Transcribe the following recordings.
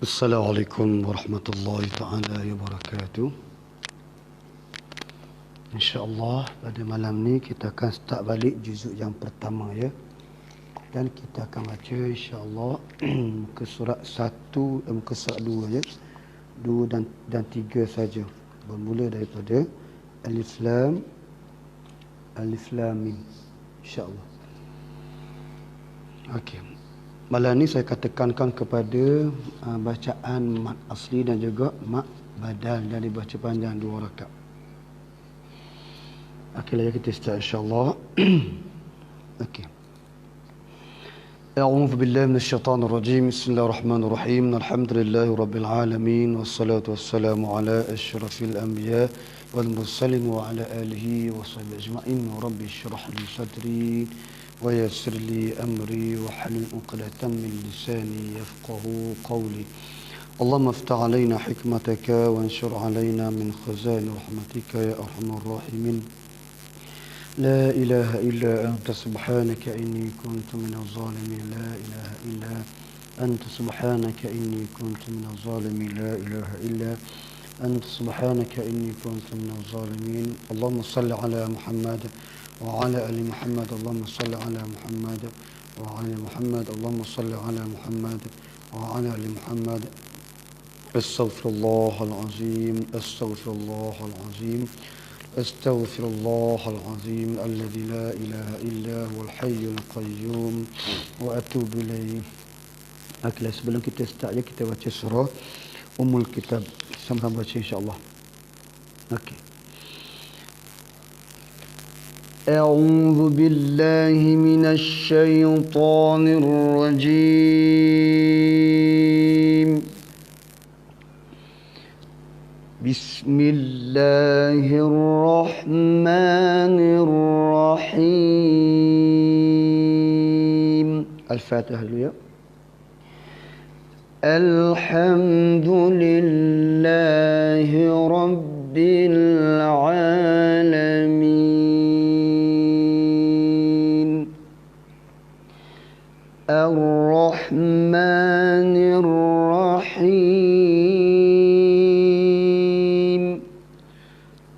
Assalamualaikum warahmatullahi taala wabarakatuh. InsyaAllah pada malam ni kita akan start balik juzuk yang pertama ya. Dan kita akan baca insyaAllah muka surat 1, muka surat 2 ya. 2 dan 3 saja. Bermula daripada Alif Lam Mim. InsyaAllah. Okey. Malam ni saya akan tekankan kepada bacaan mat asli dan juga mat badal dan dibaca panjang 2 rakaat. Okeylah kita start insya-Allah. Okey. A'udzu billahi minasyaitonir rajim. Bismillahirrahmanirrahim. Alhamdulillahi rabbil alamin wassalatu wassalamu ala asyrafil anbiya wal mursalin wa ala alihi wa sahbihi ajma'in. Rabbi shrah li sadri ويسر لي أمري واحلل عقدة من لساني يفقهوا قولي اللهم افتح علينا حكمتك وانشر علينا من خزائن رحمتك يا أرحم الراحمين لا إله إلا أنت سبحانك إني كنت من الظالمين لا إله إلا أنت سبحانك إني كنت من الظالمين لا إله إلا أنت سبحانك إني كنت من الظالمين اللهم صل على محمد وعلى آل محمد اللهم صل على محمد وعلى محمد اللهم صل على محمد وعلى آل محمد استغفر الله العظيم استغفر الله العظيم استغفر الله العظيم الذي لا إله إلا هو الحي القيوم وأتوب إليه. Okeylah, sebelum kita start ya, kita baca surah Ummul Kitab. Sama-sama baca insya-Allah. Okey. أعوذ بالله من الشيطان الرجيم بسم الله الرحمن الرحيم الفاتحة له الحمد لله رب العالمين الرحمن الرحيم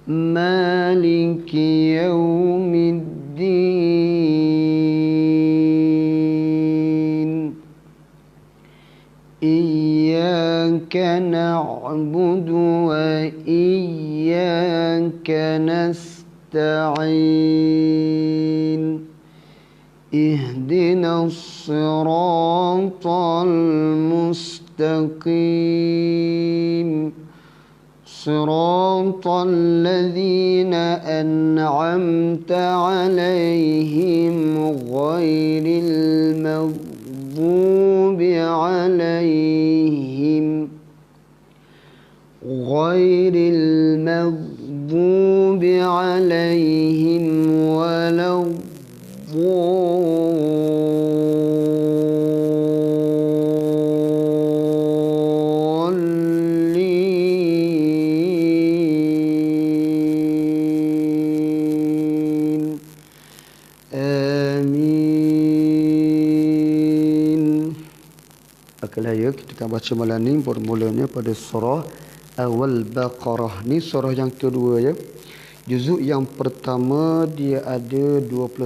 مالك يوم الدين إياك نعبد وإياك نستعين اهدنا الصراط المستقيم صراط الذين أنعمت عليهم غير المغضوب عليهم ولا الضالين آمين. Okeylah ya, kita akan baca malam ni bermulanya pada surah Al-Baqarah. Ni surah yang kedua ya. Juzuk yang pertama dia ada 21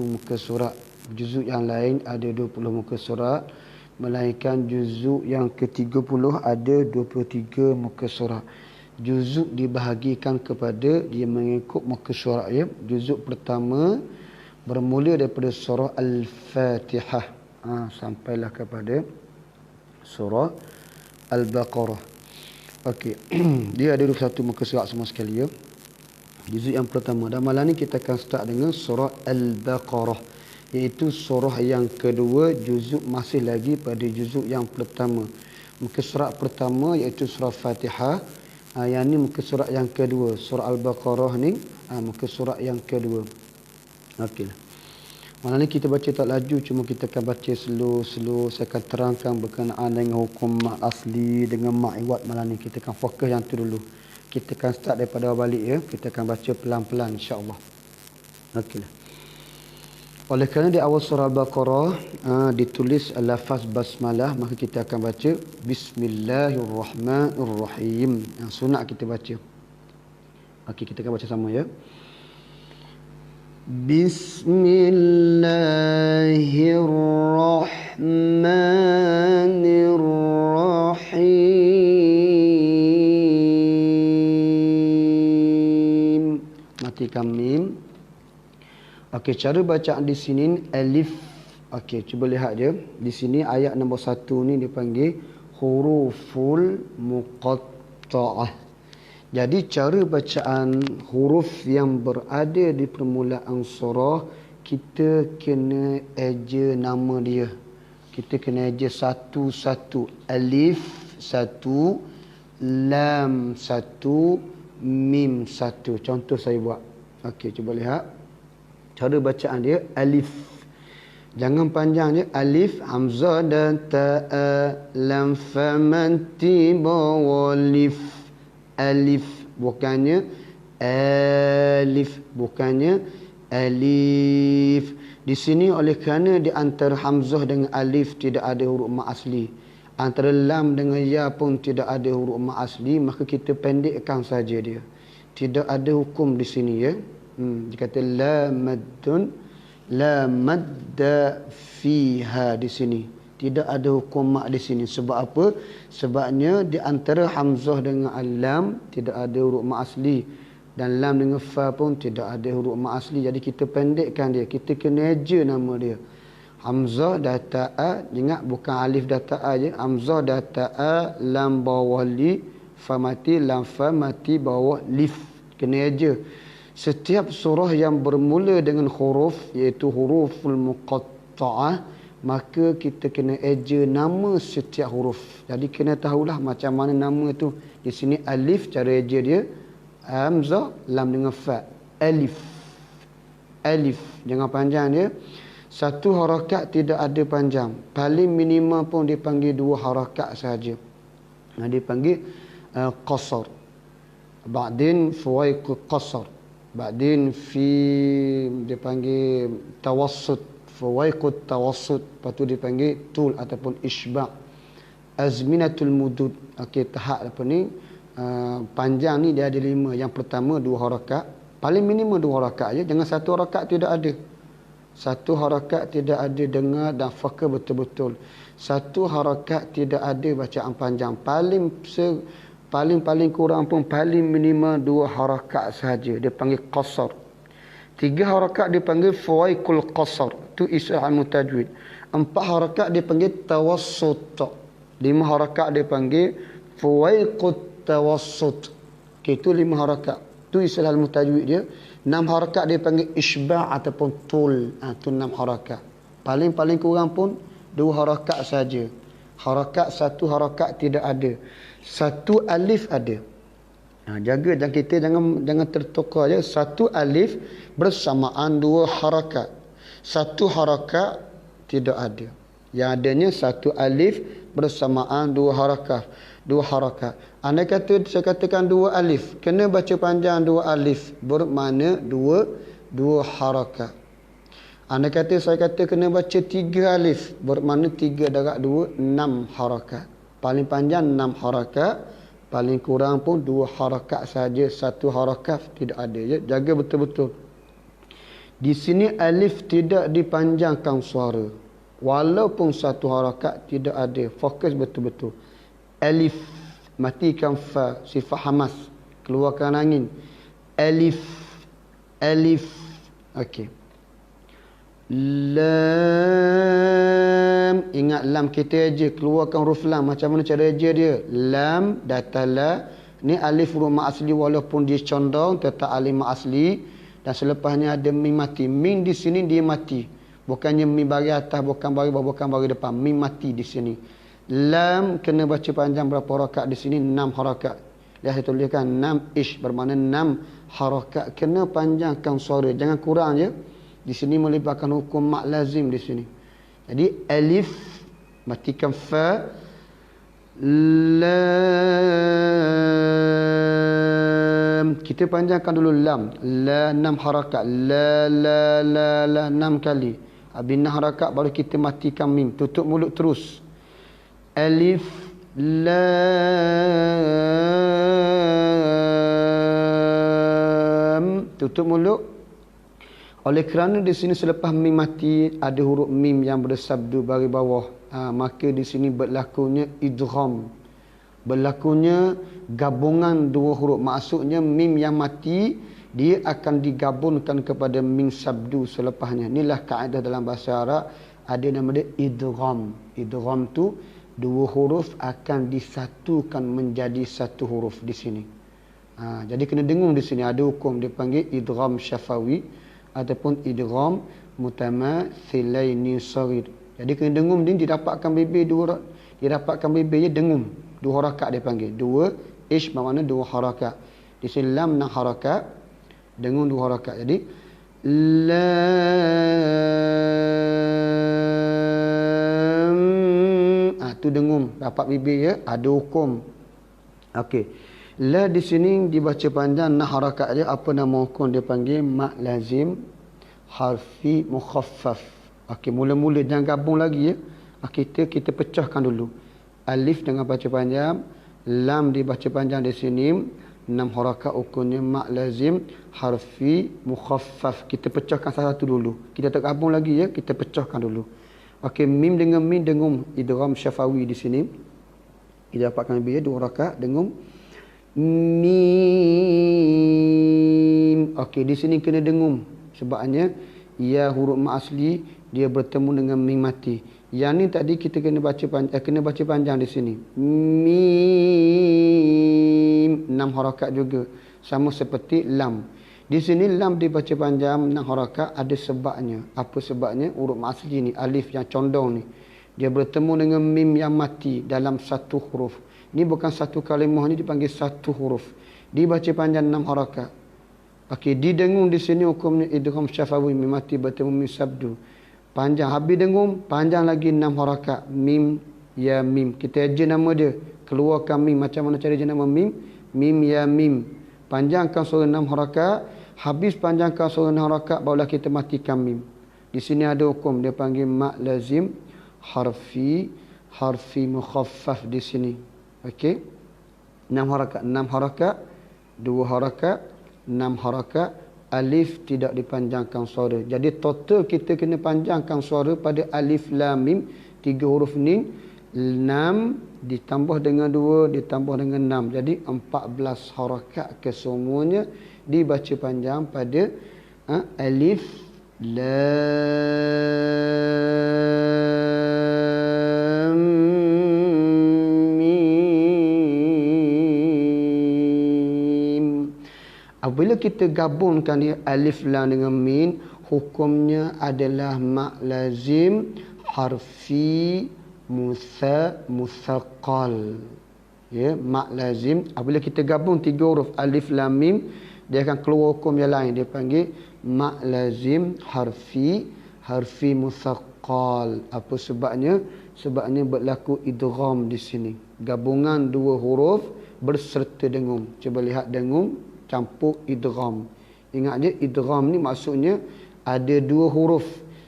muka surat. Juzuk yang lain ada 20 muka surat. Melainkan juzuk yang ke-30 ada 23 muka surat. Juzuk dibahagikan kepada dia mengikut muka surat ya. Juzuk pertama bermula daripada surah Al-Fatihah sampailah kepada surah Al-Baqarah. Okey. Dia ada 21 muka surat semua sekali ya. Juzuk yang pertama. Dan malam ni kita akan start dengan surah Al-Baqarah, iaitu surah yang kedua. Juzuk masih lagi pada juzuk yang pertama. Muka surat pertama iaitu surah Fatihah. Yang ni muka surat yang kedua. Surah Al-Baqarah ni muka surat yang kedua. Okey. Malam ni kita baca tak laju, cuma kita akan baca slow. Saya akan terangkan berkenaan dengan hukum mat asli dengan mat iwad. Malam ni kita akan fokus yang tu dulu. Kita akan start daripada awal balik ya. Kita akan baca pelan-pelan insya-Allah. Okeylah. Oleh kerana di awal surah Al-Baqarah ditulis lafaz basmalah, maka kita akan baca Bismillahirrahmanirrahim. Yang sunat kita baca. Okey, kita akan baca sama ya. Bismillahirrahmanirrahim. Matikan mim. Okey, cara bacaan di sini alif. Okey, cuba lihat dia. Di sini ayat nombor 1 ni dipanggil huruful muqatta'ah. Jadi cara bacaan huruf yang berada di permulaan surah, kita kena eja nama dia. Kita kena eja satu-satu. Alif satu, lam satu, mim satu. Contoh saya buat. Okey, cuba lihat. Cara bacaan dia alif. Jangan panjang je. Alif, hamzah dan ta'a, lam, fa, man, ti, ba, walif. Alif, bukannya alif, bukannya alif. Di sini oleh kerana di antara hamzah dengan alif tidak ada huruf mat asli, antara lam dengan ya pun tidak ada huruf mat asli, maka kita pendekkan saja dia. Tidak ada hukum di sini ya. Dia kata la maddun, la madda fiha di sini. Tidak ada hukum mak di sini. Sebab apa? Sebabnya di antara hamzah dengan lam tidak ada huruf mak asli, dan lam dengan fa pun tidak ada huruf mak asli. Jadi kita pendekkan dia. Kita kena eja nama dia. Hamzah dah ta'a, ingat bukan alif dah ta'a je. Hamzah dah ta'a, lam bawah li, fa mati, lam fa mati bawah lif. Kena eja. Setiap surah yang bermula dengan huruf, iaitu huruful muqatta'ah, maka kita kena eja nama setiap huruf. Jadi kena tahulah macam mana nama tu. Di sini alif, cara eja dia hamzah, lam dengan fa. Alif. Alif. Jangan panjang dia. Satu harakat tidak ada panjang. Paling minima pun dipanggil 2 harakat sahaja. Dipanggil qasar. Ba'din fuwaiqu qasar. Ba'din fi dipanggil tawassut. Fuwaiqut tawassut. Lepas tu dipanggil tul ataupun isba'. Azminatul mudud. Okey, tahap apa ni? Panjang ni dia ada 5. Yang pertama 2 harakat. Paling minimum 2 harakat je. Jangan 1 harakat tidak ada. 1 harakat tidak ada dengar dan fakir betul-betul. 1 harakat tidak ada bacaan panjang. Paling kurang pun paling minimum 2 harakat sahaja. Dia panggil qasar. 3 harakat dipanggil fuwaiqul qasar. Itu istilah mutajwid. 4 harakat dipanggil tawassut. 5 harakat dipanggil fuwaiqut tawassut. Okay, itu 5 harakat. Itu istilah mutajwid dia. 6 harakat dipanggil isba' ataupun tul. Itu 6 harakat. Paling kurang pun 2 harakat saja. Harakat 1 harakat tidak ada. 1 alif ada. Jaga dan kita jangan tertukar je. 1 alif bersamaan 2 harakat. 1 harakat tidak ada. Yang adanya 1 alif bersamaan 2 harakat. 2 harakat. Andai kata saya katakan 2 alif, kena baca panjang 2 alif, bermakna 2 harakat. Andai kata saya kata kena baca 3 alif, bermakna 3 darab 2 6 harakat. Paling panjang 6 harakat. Paling kurang pun 2 harakat saja. 1 harakat tidak ada. Ya? Jaga betul-betul. Di sini alif tidak dipanjangkan suara. Walaupun 1 harakat tidak ada. Fokus betul-betul. Alif. Matikan fa. Sifat hamas. Keluarkan angin. Alif. Alif. Okey. Lam. Ingat lam kita eja. Keluarkan huruf lam. Macam mana cara eja dia? Lam, datala. Ni alif huruf mat asli walaupun dia condong tetap alif mat asli. Dan selepasnya ada mim mati. Mim di sini dia mati. Bukannya mim bagi atas, bukan bagi bawah, bukan bagi depan. Mim mati di sini. Lam kena baca panjang berapa harakat di sini? 6 harakat. Dia saya tuliskan 6 ish. Bermakna 6 harakat. Kena panjangkan suara. Jangan kurang je. Di sini melibatkan hukum mak lazim di sini. Jadi alif matikan fa, lam kita panjangkan dulu lam. La 6 harakat. La 6 kali. Habis 6 harakat baru kita matikan mim. Tutup mulut terus. Alif lam. Tutup mulut. Oleh kerana di sini selepas mim mati ada huruf mim yang bersabdu bagi bawah. Maka di sini berlakunya idgham. Berlakunya gabungan dua huruf. Maksudnya mim yang mati dia akan digabungkan kepada mim sabdu selepasnya. Inilah kaedah dalam bahasa Arab, ada nama dia idgham. Idgham tu dua huruf akan disatukan menjadi satu huruf di sini. Jadi kena dengung di sini ada hukum dipanggil idgham syafawi ataupun idgham mutamathilaini saghir. Jadi kena dengung dia didapatkan bibir dua, didapatkan bibirnya dengung. Dua harakat dia panggil. Dua ish bermakna dua harakat. Di sini lam 6 harakat. Dengung 2 harakat. Jadi lam. Tu dengung. Dapat bibir ya. Ada hukum. Okey. La di sini dibaca panjang 6 harakat dia. Apa nama hukum dia panggil? Mak lazim harfi mukhaffaf. Okey. Mula-mula jangan gabung lagi ya. Kita pecahkan dulu. Alif dengan baca panjang, lam dibaca panjang di sini, 6 harakat hukumnya mak lazim harfi mukhaffaf. Kita pecahkan satu-satu dulu. Kita tak gabung lagi ya, kita pecahkan dulu. Okey, mim dengan mim dengung idgham syafawi di sini. Kita dapatkan lebih ya 2 harakat dengung mim. Okey, di sini kena dengung sebabnya ya huruf mak asli dia bertemu dengan mim mati. Yang ni tadi kita kena baca panjang di sini. Mim 6 harakat juga. Sama seperti lam. Di sini lam dibaca panjang 6 harakat ada sebabnya. Apa sebabnya? Huruf asli ni, alif yang condong ni. Dia bertemu dengan mim yang mati dalam satu huruf. Ni bukan satu kalimah ni dipanggil satu huruf. Dibaca panjang 6 harakat. Okey, didengung di sini hukumnya idgham syafawi mim mati bertemu mim sabdu. Panjang. Habis dengung, panjang lagi 6 harakat. Mim, ya mim. Kita aja nama dia. Keluarkan mim. Macam mana cara je nama mim? Mim, ya mim. Panjangkan suara 6 harakat. Habis panjangkan suara 6 harakat, barulah kita matikan mim. Di sini ada hukum. Dia panggil mak lazim harfi mukhaffaf di sini. Okey. 6 harakat. 6 harakat. 2 harakat. 6 harakat. Alif tidak dipanjangkan suara. Jadi total kita kena panjangkan suara pada alif lam mim 3 huruf ni 6 ditambah dengan 2 ditambah dengan 6. Jadi 14 harakat kesemuanya dibaca panjang pada alif lam Apabila kita gabungkan dia alif lam dengan min, hukumnya adalah mak lazim harfi musaqqal. Ya, mak lazim. Apabila kita gabung 3 huruf alif lam mim, dia akan keluar hukum yang lain. Dia panggil mak lazim harfi musaqqal. Apa sebabnya? Sebabnya berlaku idgham di sini. Gabungan 2 huruf berserta dengung. Cuba lihat dengung campur idgham. Ingat je idgham ni maksudnya ada 2 huruf.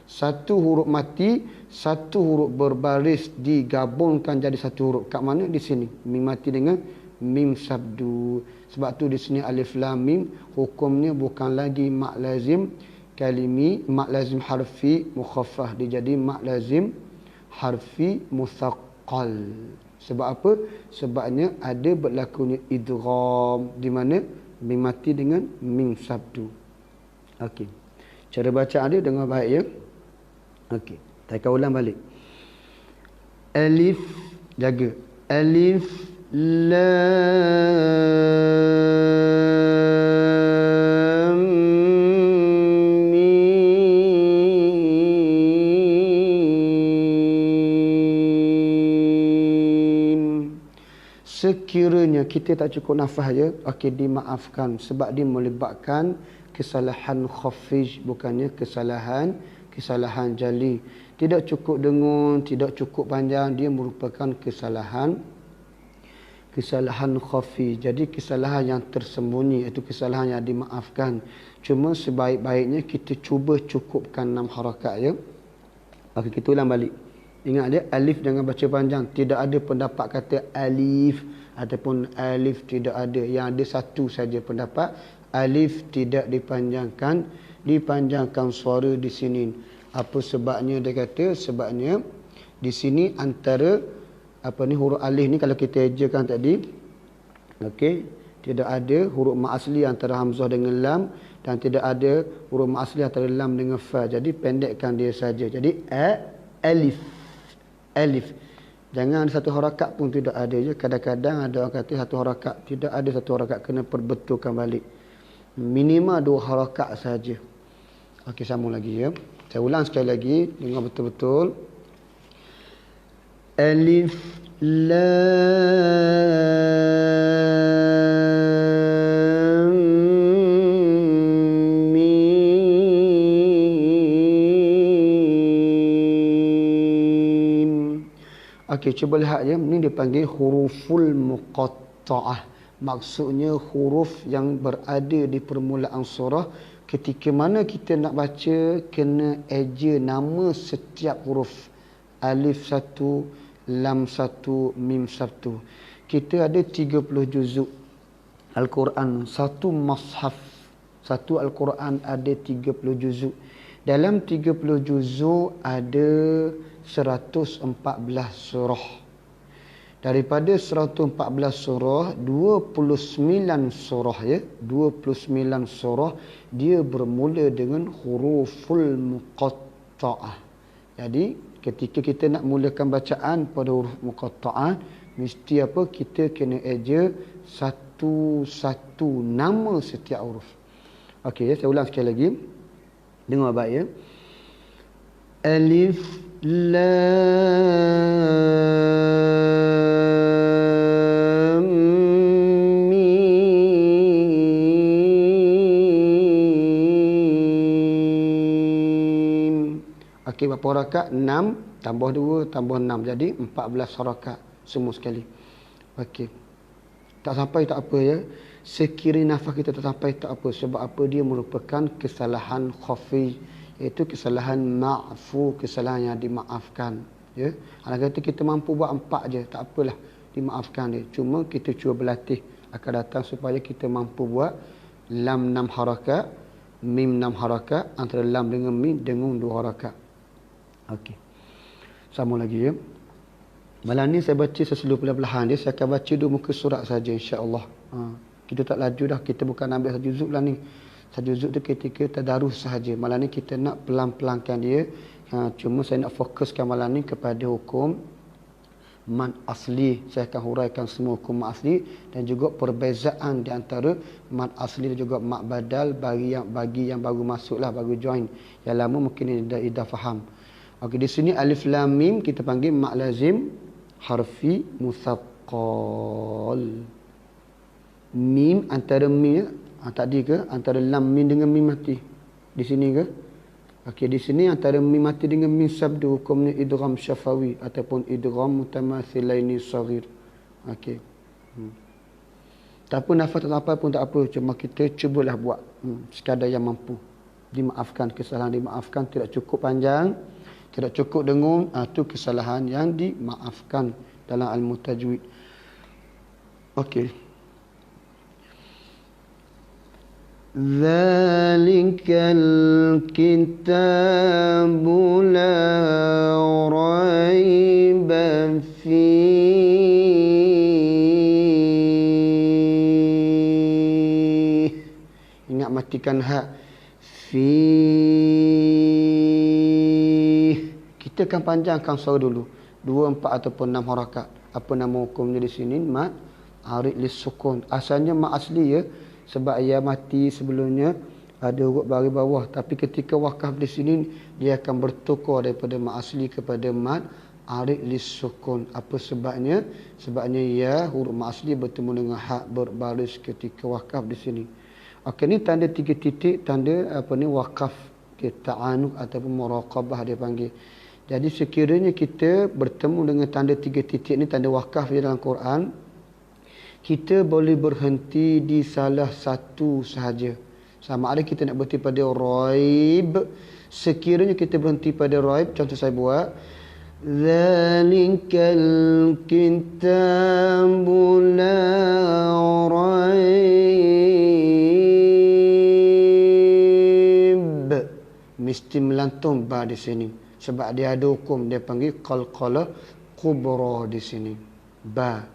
Satu huruf mati, satu huruf berbaris digabungkan jadi satu huruf. Kat mana? Di sini. Mim mati dengan mim sabdu. Sebab tu di sini alif lam mim hukumnya bukan lagi mak lazim kalimi, mak lazim harfi mukhaffaf. Dia jadi mak lazim harfi musaqqal. Sebab apa? Sebabnya ada berlakunya idgham di mana mim mati dengan mim sabdu. Okey. Cara bacaan dia dengar baik ya. Okey. Kita ulang balik. Alif, jaga. Alif lam mim. Sekiranya kita tak cukup nafas ya, okey, dimaafkan sebab dia melibatkan kesalahan khafij, bukannya kesalahan jali. Tidak cukup dengung, tidak cukup panjang, dia merupakan kesalahan kesalahan khafi. Jadi kesalahan yang tersembunyi, itu kesalahan yang dimaafkan. Cuma sebaik-baiknya kita cuba cukupkan 6 harakat ya. Okey, kita ulang balik. Ingat dia, alif jangan baca panjang. Tidak ada pendapat kata alif ataupun alif, tidak ada. Yang ada satu saja pendapat, alif tidak dipanjangkan, dipanjangkan suara di sini. Apa sebabnya dia kata? Sebabnya di sini antara huruf alif ni kalau kita ejakan tadi, okey, tidak ada huruf mat asli antara hamzah dengan lam, dan tidak ada huruf mat asli antara lam dengan fa. Jadi pendekkan dia saja. Jadi alif. Alif. Jangan ada satu harakat pun tidak ada je. Kadang-kadang ada orang kata satu harakat, tidak ada satu harakat, kena perbetulkan balik. Minimal 2 harakat saja. Okey, sambung lagi ya. Saya ulang sekali lagi, dengar betul-betul. Alif lam mim. Okey, cuba lihat ya. Ini dipanggil huruful muqatta'ah. Maksudnya huruf yang berada di permulaan surah. Ketika mana kita nak baca, kena eja nama setiap huruf. Alif 1, lam 1, mim 1. Kita ada 30 juzuk Al-Quran, satu mushaf. Satu Al-Quran ada 30 juzuk. Dalam 30 juzuk ada 114 surah. Daripada 114 surah, 29 surah ya, 29 surah dia bermula dengan huruful muqatta'ah. Jadi ketika kita nak mulakan bacaan pada huruf muqatta'ah, mesti apa? Kita kena eja satu-satu nama setiap huruf. Okey ya, saya ulang sekali lagi. Dengar baik ya. Alif lam mim. Okey, berapa harakat? 6 tambah 2 tambah 6. Jadi 14 harakat semua sekali. Okey. Tak sampai tak apa ya. Sekiranya nafas kita tak sampai tak apa. Sebab apa? Dia merupakan kesalahan khafi, iaitu kesalahan ma'fu, kesalahan yang dimaafkan. Ya. Kalau kata kita mampu buat 4 je, tak apalah, dimaafkan dia. Cuma kita cuba berlatih akan datang supaya kita mampu buat lam 6 harakat, mim 6 harakat, antara lam dengan mim dengan 2 harakat. Okey. Sambung lagi ya. Malam ni saya baca seselur perlahan-lahan dia. Saya akan baca 2 muka surat saja insya-Allah. Kita tak laju dah. Kita bukan ambil satu juzuk lah ni. Satu juzuk tu ketika tadarus sahaja. Malam ni kita nak pelan-pelankan dia. Cuma saya nak fokuskan malam ni kepada hukum mad asli. Saya akan huraikan semua hukum mad asli dan juga perbezaan di antara mad asli dan juga mad badal bagi yang baru masuklah, baru join. Yang lama mungkin dah faham. Okey, di sini alif lam mim kita panggil mad lazim harfi musaqqal. Mim antara mim tadi ke antara lam mim dengan mim mati di sini ke? Okey, di sini antara mim mati dengan mim sabdu hukumnya idgham syafawi ataupun idgham mutamathilaini saghir. Okey. Tak apa, nafas tak apa pun tak apa, cuma kita cubalah buat sekadar yang mampu. Dimaafkan, kesalahan dimaafkan, tidak cukup panjang, tidak cukup dengung, itu kesalahan yang dimaafkan dalam ilmu tajwid. Okey. Zalikal kitabu la raiba fihi. Ingat matikan hak. Fihi. Kita akan panjangkan suara dulu. 2, 4 ataupun 6 harakat. Apa nama hukumnya di sini? Mad arid lis sukun. Asalnya mad asli ya. Sebab ia mati sebelumnya ada huruf baris bawah, tapi ketika wakaf di sini dia akan bertukar daripada mad asli kepada mad arid lis sukun. Apa sebabnya? Sebabnya ya huruf mad asli bertemu dengan hak berbaris ketika wakaf di sini. Okey, ni tanda 3 titik, tanda wakaf, ta'anuk ataupun muraqabah dia panggil. Jadi sekiranya kita bertemu dengan tanda 3 titik ni, tanda wakaf di dalam Quran, kita boleh berhenti di salah satu sahaja. Sama ada kita nak berhenti pada raib. Sekiranya kita berhenti pada raib, contoh saya buat, Zalikal kitabu la raib. Mesti melantung ba di sini. Sebab dia ada hukum, dia panggil qalqalah kubra di sini. Ba.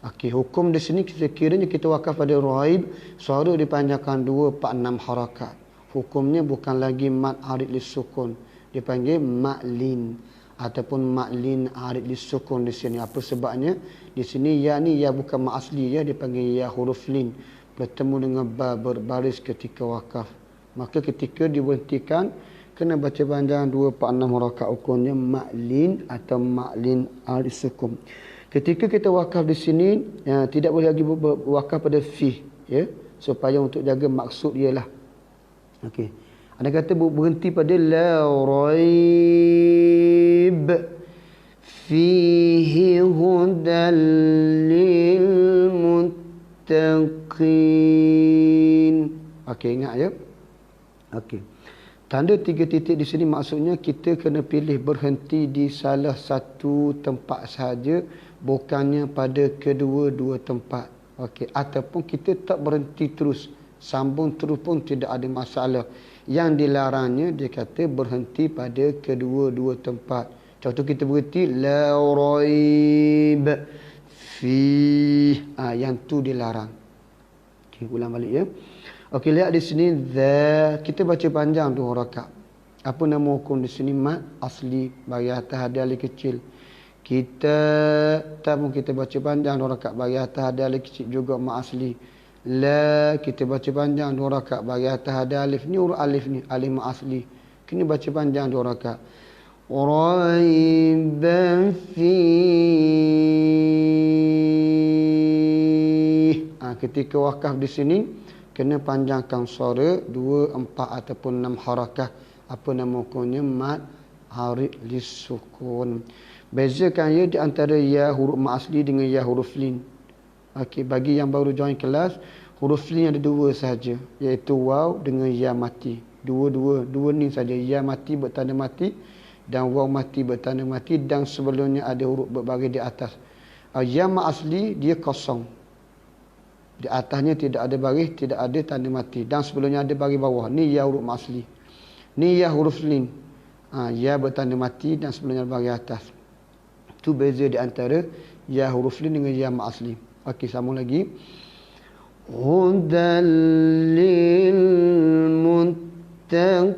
Okey, hukum di sini sekiranya kita wakaf pada raib, suara dipanjangkan 246 harakat. Hukumnya bukan lagi mad arid lisukun, dipanggil ma'lin ataupun ma'lin arid lisukun di sini. Apa sebabnya? Di sini ya ni ya bukan ma asli ya, dipanggil ya huruf lin, bertemu dengan ba berbaris ketika wakaf. Maka ketika diberhentikan kena baca panjang 246 harakat, hukumnya ma'lin atau ma'lin arid lisukun. Ketika kita wakaf di sini, tidak boleh lagi wakaf pada fi, ya, supaya untuk jaga maksud ialah. Okey. Ada kata berhenti pada la raib fihi hudal lil muttaqin. Okey, ingat ya. Okey. Tanda 3 titik di sini maksudnya kita kena pilih berhenti di salah satu tempat sahaja, bukannya pada kedua-dua tempat. Okey, ataupun kita tak berhenti terus, sambung terus pun tidak ada masalah. Yang dilarangnya dia kata berhenti pada kedua-dua tempat. Contoh kita berhenti la raib fi, yang tu dilarang. Okey, ulang balik ya. Okey, lihat di sini kita baca panjang 2 rakaat. Apa nama hukum di sini? Mad asli bagi atas ada alif kecil. Kita tak pun kita baca panjang 2 rakaat bagi atas ada alif kecil juga mad asli. La kita baca panjang 2 rakaat bagi atas ada alif ni, huruf alif ni alif mad asli. Kena baca panjang 2 rakaat. Raiban fi. Ketika wakaf di sini kena panjangkan suara 2, 4 ataupun 6 harakat. Apa nama hukumnya? Mad arid lisukun. Bezakan ya di antara ya huruf mad asli dengan ya huruf lin. Okey, bagi yang baru join kelas, huruf lin ada 2 sahaja, iaitu waw dengan ya mati. Dua ni saja, ya mati bertanda mati dan waw mati bertanda mati, dan sebelumnya ada huruf berbaris di atas. Ya mad asli dia kosong. Di atasnya tidak ada baris, tidak ada tanda mati, dan sebelumnya ada baris bawah. Ni ya huruf mad asli. Ni ya huruf lin. Ya bertanda mati dan sebelumnya baris atas. Itu beza di antara ya huruf lin dengan ya mad asli. Okey, sambung lagi. Hudal lil muttaqin.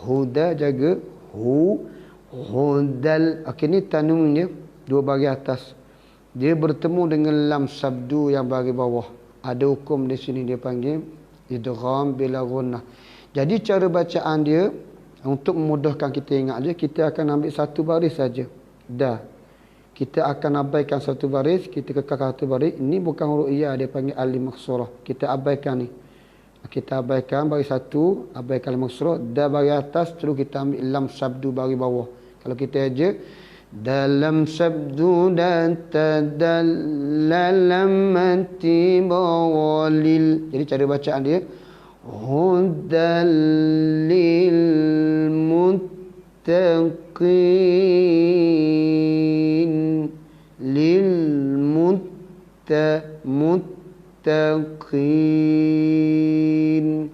Huda jaga hu, hudal. Okey, ni tanwin dia 2 baris atas. Dia bertemu dengan lam sabdu yang baris bawah. Ada hukum di sini dia panggil idgham bila gunnah. Jadi cara bacaan dia, untuk memudahkan kita ingat dia, kita akan ambil satu baris saja. Dah. Kita akan abaikan satu baris, kita kekalkan satu baris. Ini bukan huruf iya, dia panggil alif maksurah. Kita abaikan ni. Kita abaikan baris satu, abaikan alif maksurah, dah baris atas, terus kita ambil lam sabdu baris bawah. Kalau kita aja dalam sabdu dan tadallalam mantibawalil. Jadi cara bacaan dia hudal lil muttaqin, lil muttaqin.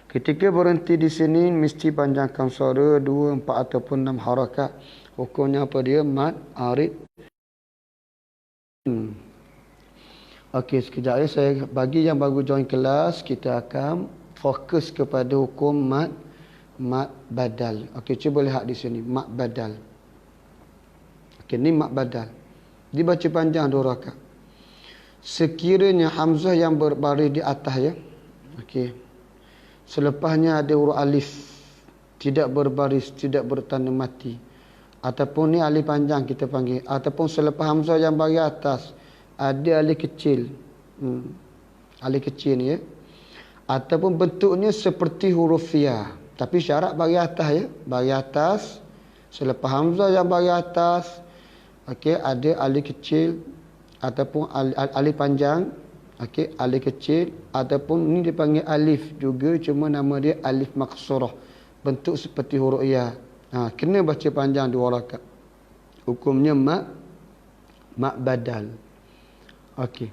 Ketika berhenti di sini mesti panjangkan suara 2, 4 ataupun 6 harakat. Hukumnya apa dia? Mad arid. Okey, sekejap ya, saya bagi yang baru join kelas, kita akan fokus kepada hukum mad badal. Okey, cuba lihat di sini mad badal. Okey, ni mad badal. Dibaca panjang 2 rakaat. Sekiranya hamzah yang berbaris di atas ya. Okey. Selepasnya ada huruf alif tidak berbaris, tidak bertanda mati, ataupun ni alif panjang kita panggil, ataupun selepas hamzah yang baris atas ada alif kecil, alif kecil ni ya, ataupun bentuknya seperti huruf ya, tapi syarat baris atas ya, baris atas selepas hamzah yang baris atas Okey, ada alif kecil ataupun alif panjang. Okey, alif kecil ataupun ni dipanggil alif juga, cuma nama dia alif maqsurah. Bentuk seperti huruf ya. Kena baca panjang 2 rakaat. Hukumnya mak badal. Okey.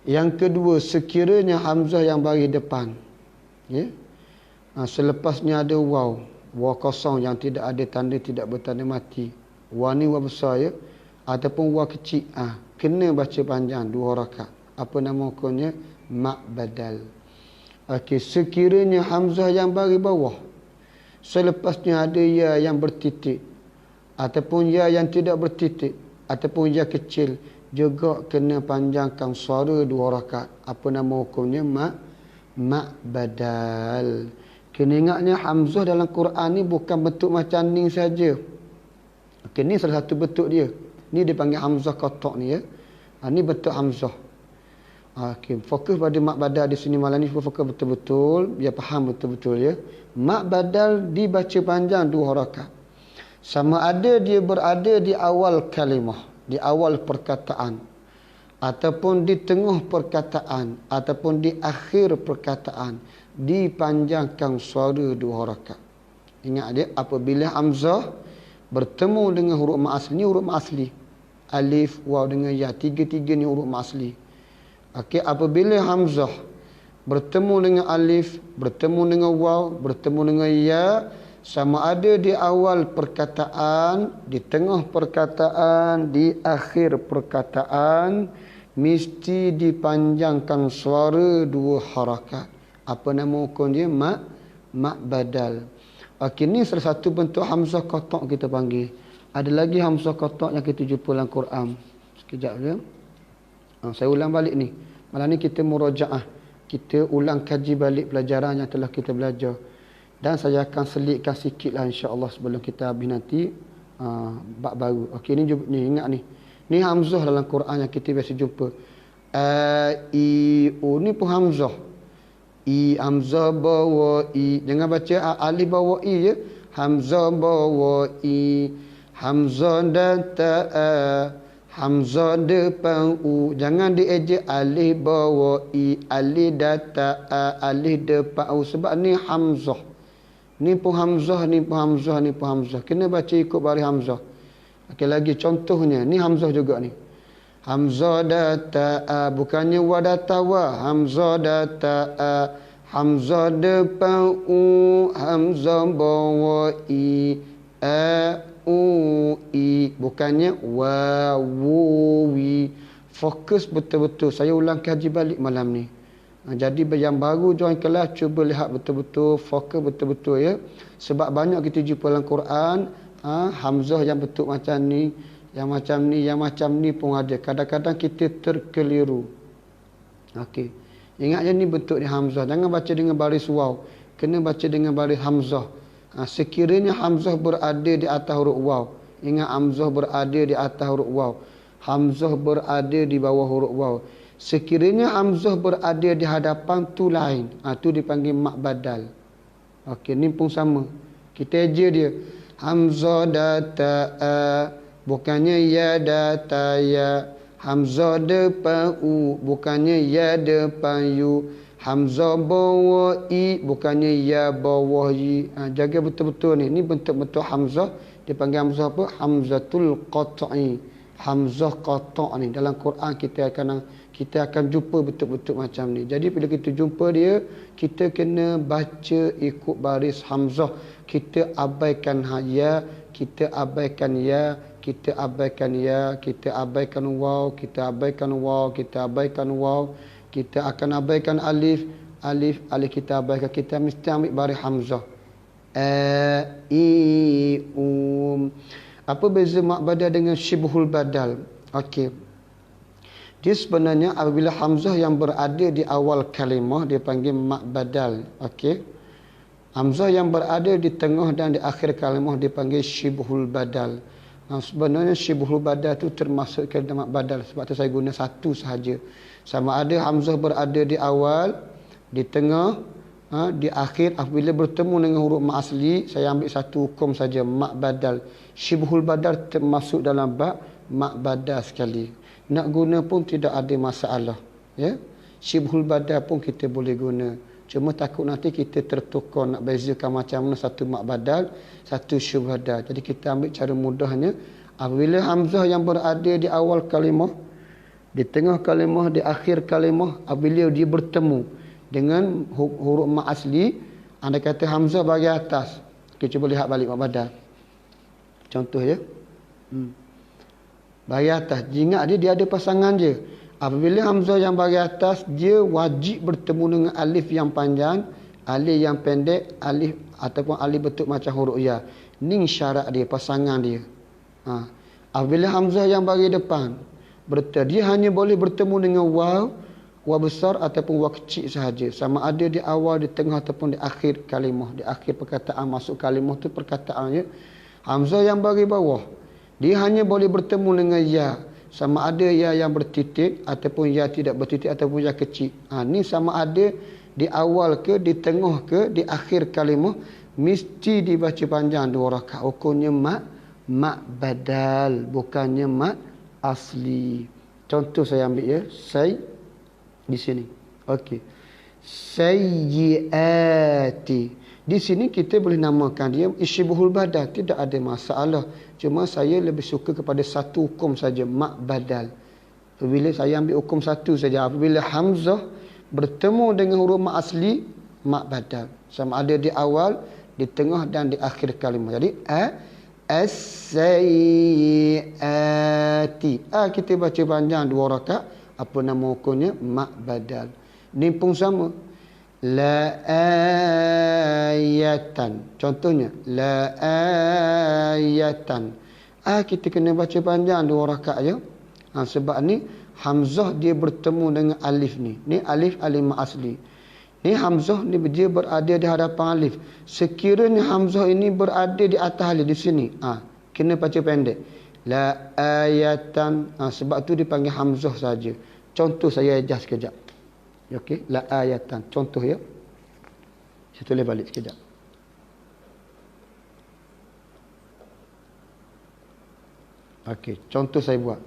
Yang kedua, sekiranya hamzah yang bagi depan, ya. Selepasnya ada waw kosong yang tidak ada tanda, tidak bertanda mati. Waw ni waw besar, ya. Ataupun waw kecil, kena baca panjang 2 rakaat. Apa nama hukumnya? Mak badal. Okey, sekiranya hamzah yang bagi bawah, selepasnya ada ya yang bertitik ataupun ya yang tidak bertitik ataupun ya kecil, juga kena panjangkan suara 2 rakaat. Apa nama hukumnya? Mak badal. Kena ingatnya hamzah dalam Quran ni bukan bentuk macam ni saja. Okey, ni salah satu bentuk dia. Ni dipanggil hamzah qatok ni, ya. Ni bentuk hamzah. Okey, fokus pada mak badal di sini malam ni, fokus betul-betul, biar faham betul-betul, ya. Mak badal dibaca panjang 2 rakaat. Sama ada dia berada di awal kalimah, di awal perkataan, ataupun di tengah perkataan, ataupun di akhir perkataan, dipanjangkan suara 2 rakaat. Ingat dia, apabila hamzah bertemu dengan huruf mak asli, ni huruf mak asli, alif, waw dengan ya, tiga-tiga ni huruf mak asli. Okey, apabila hamzah bertemu dengan alif, bertemu dengan waw, bertemu dengan ya, sama ada di awal perkataan, di tengah perkataan, di akhir perkataan, mesti dipanjangkan suara 2 harakat. Apa nama hukum dia? Mak badal. Okey, ni salah satu bentuk hamzah qatok kita panggil. Ada lagi hamzah qatok yang kita jumpa dalam Quran. Sekejap je. Saya ulang balik ni. Malam ni kita murajaah. Kita ulang kaji balik pelajaran yang telah kita belajar. Dan saya akan selitkan sikit lah insya-Allah sebelum kita habis nanti bab baru. Okey, ni ingat ni. Ni hamzah dalam Quran yang kita biasa jumpa. I u ni pun hamzah. I hamzah bawa i. Jangan baca alif bawa i je. Hamzah bawa i. Hamzah dan ta. Hamzah depan u. Jangan diejek alif bawa i, alif data alif depan u. Sebab ni hamzah. Ni pun hamzah, ni pun hamzah, ni pun hamzah. Kena baca ikut baris hamzah. Okey, lagi contohnya, ni hamzah juga ni. Hamzah data bukannya wa data wa. Hamzah data hamzah depan u. Hamzah bawa i. U-I, bukannya wawu-wi. Fokus betul-betul. Saya ulang kaji balik malam ni. Jadi yang baru join kelas, cuba lihat betul-betul, fokus betul-betul, ya. Sebab banyak kita jumpa dalam Quran, hamzah yang bentuk macam ni, yang macam ni, yang macam ni pun ada. Kadang-kadang kita terkeliru. Okey. Ingat je ni bentuk ni hamzah. Jangan baca dengan baris waw. Kena baca dengan baris hamzah. Sekiranya hamzah berada di atas huruf waw. Ingat, hamzah berada di atas huruf waw. Hamzah berada di bawah huruf waw. Sekiranya hamzah berada di hadapan tu lain, tu dipanggil mak badal. Okey, ni pun sama. Kita eja dia. Hamzah data bukannya ya data ya. Hamzah depan u bukannya ya depan yu. Hamzah bawah i bukannya ya bawah i. Jaga betul-betul ni. Ni bentuk-bentuk hamzah. Dipanggil hamzah apa? Hamzatul qat'i. Hamzah qatok ni. Dalam Quran kita akan jumpa betul-betul macam ni. Jadi bila kita jumpa dia, kita kena baca ikut baris hamzah. Kita abaikan ya, kita abaikan ya, kita abaikan ya, kita abaikan waw, kita abaikan waw, kita abaikan waw. Kita akan abaikan alif kita abaikan. Kita mesti ambil baris hamzah. Apa beza mak badal dengan syibhul badal? Okey. Dia sebenarnya apabila hamzah yang berada di awal kalimah dipanggil mak badal. Okey. Hamzah yang berada di tengah dan di akhir kalimah dipanggil syibhul badal. Sebenarnya syibhul badal itu termasuk kalimah mak badal. Sebab tu saya guna satu sahaja. Sama ada hamzah berada di awal, di tengah, di akhir. Apabila bertemu dengan huruf mak asli, saya ambil satu hukum saja, mak badal. Syibhul badal termasuk dalam bab mak badal sekali. Nak guna pun tidak ada masalah. Ya. Syibhul badal pun kita boleh guna. Cuma takut nanti kita tertukar nak bezakan macam mana satu mak badal, satu syibhul badal. Jadi kita ambil cara mudahnya. Apabila hamzah yang berada di awal kalimah, di tengah kalimah, di akhir kalimah, apabila dia bertemu dengan huruf mak asli, anda kata hamzah bagi atas. Kita cuba lihat balik mak badal. Contoh ya. Bagi atas. Ingat dia ada pasangan je. Apabila hamzah yang bagi atas, dia wajib bertemu dengan alif yang panjang, alif yang pendek, alif ataupun alif bentuk macam huruf ya. Ini syarat dia, pasangan dia. Apabila hamzah yang bagi depan, dia hanya boleh bertemu dengan waw besar ataupun waw kecil sahaja. Sama ada di awal, di tengah ataupun di akhir kalimah. Di akhir perkataan, masuk kalimah tu perkataannya. Hamzah yang bagi bawah, dia hanya boleh bertemu dengan ya. Sama ada ya yang bertitik ataupun ya tidak bertitik ataupun ya kecil. Ni sama ada di awal ke, di tengah ke, di akhir kalimah, mesti dibaca panjang 2 rakaat. Hukumnya mak badal, bukannya mak asli. Contoh saya ambil ya, di sini. Okey. Sayyiati. Di sini kita boleh namakan dia isyibhul badal, tidak ada masalah. Cuma saya lebih suka kepada satu hukum saja, mak badal. Apabila saya ambil hukum satu saja, apabila hamzah bertemu dengan huruf mak asli, mak badal. Sama ada di awal, di tengah dan di akhir kalimah. Jadi as-sayyiati. Kita baca panjang 2 rakaat. Apa nama hukumnya? Mak badal. Ni pun sama. La ayatan. Contohnya la ayatan. Kita kena baca panjang 2 rakaat je. Sebab ni hamzah dia bertemu dengan alif ni. Ni alif mak asli. Ni hamzah ni dia berada di hadapan alif. Sekiranya hamzah ini berada di atas alif di sini, kena baca pendek. La ayatan. Sebab tu dipanggil hamzah saja. Contoh saya adjust sekejap. Okey, la ayatan. Contoh ya. Saya tulis balik sekejap. Okey, contoh saya buat.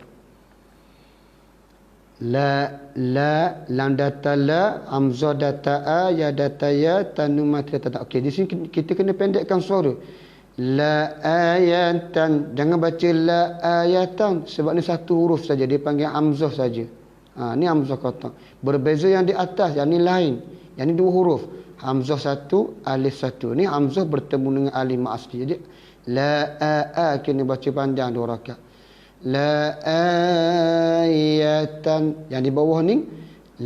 Lam data la, hamzah data a, ya data ya, tanun mati data. Okey, di sini kita kena pendekkan suara. La ayatan. Jangan baca la ayatan sebab ni satu huruf saja, dia panggil hamzah saja. Ni hamzah qata'. Berbeza yang di atas, yang ni lain. Yang ni 2 huruf. Hamzah 1, alif 1. Ni hamzah bertemu dengan alif mak asli. Jadi la kena baca panjang 2 rakaat. La ayatan. Yang di bawah ni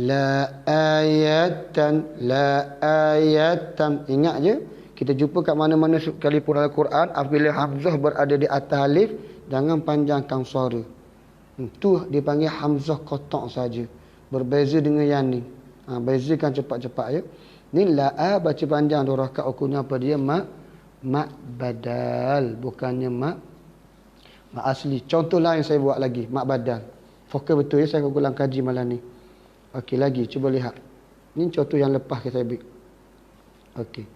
la ayatan, la ayatan. Ingat je, kita jumpa kat mana-mana sekali pun dalam Quran, apabila hamzah berada di atas alif, jangan panjangkan suara. Itu dipanggil hamzah qata' saja. Berbeza dengan yang ni. Bezakan cepat-cepat ya. Ni la baca panjang 2 rakaat, hukumnya apa dia? Mak badal, bukannya mak asli. Contoh lain saya buat lagi, mak badal. Fokus betul ya, saya akan ulang kaji malam ni. Okey, lagi cuba lihat. Ni contoh yang lepas saya ambil. Okey.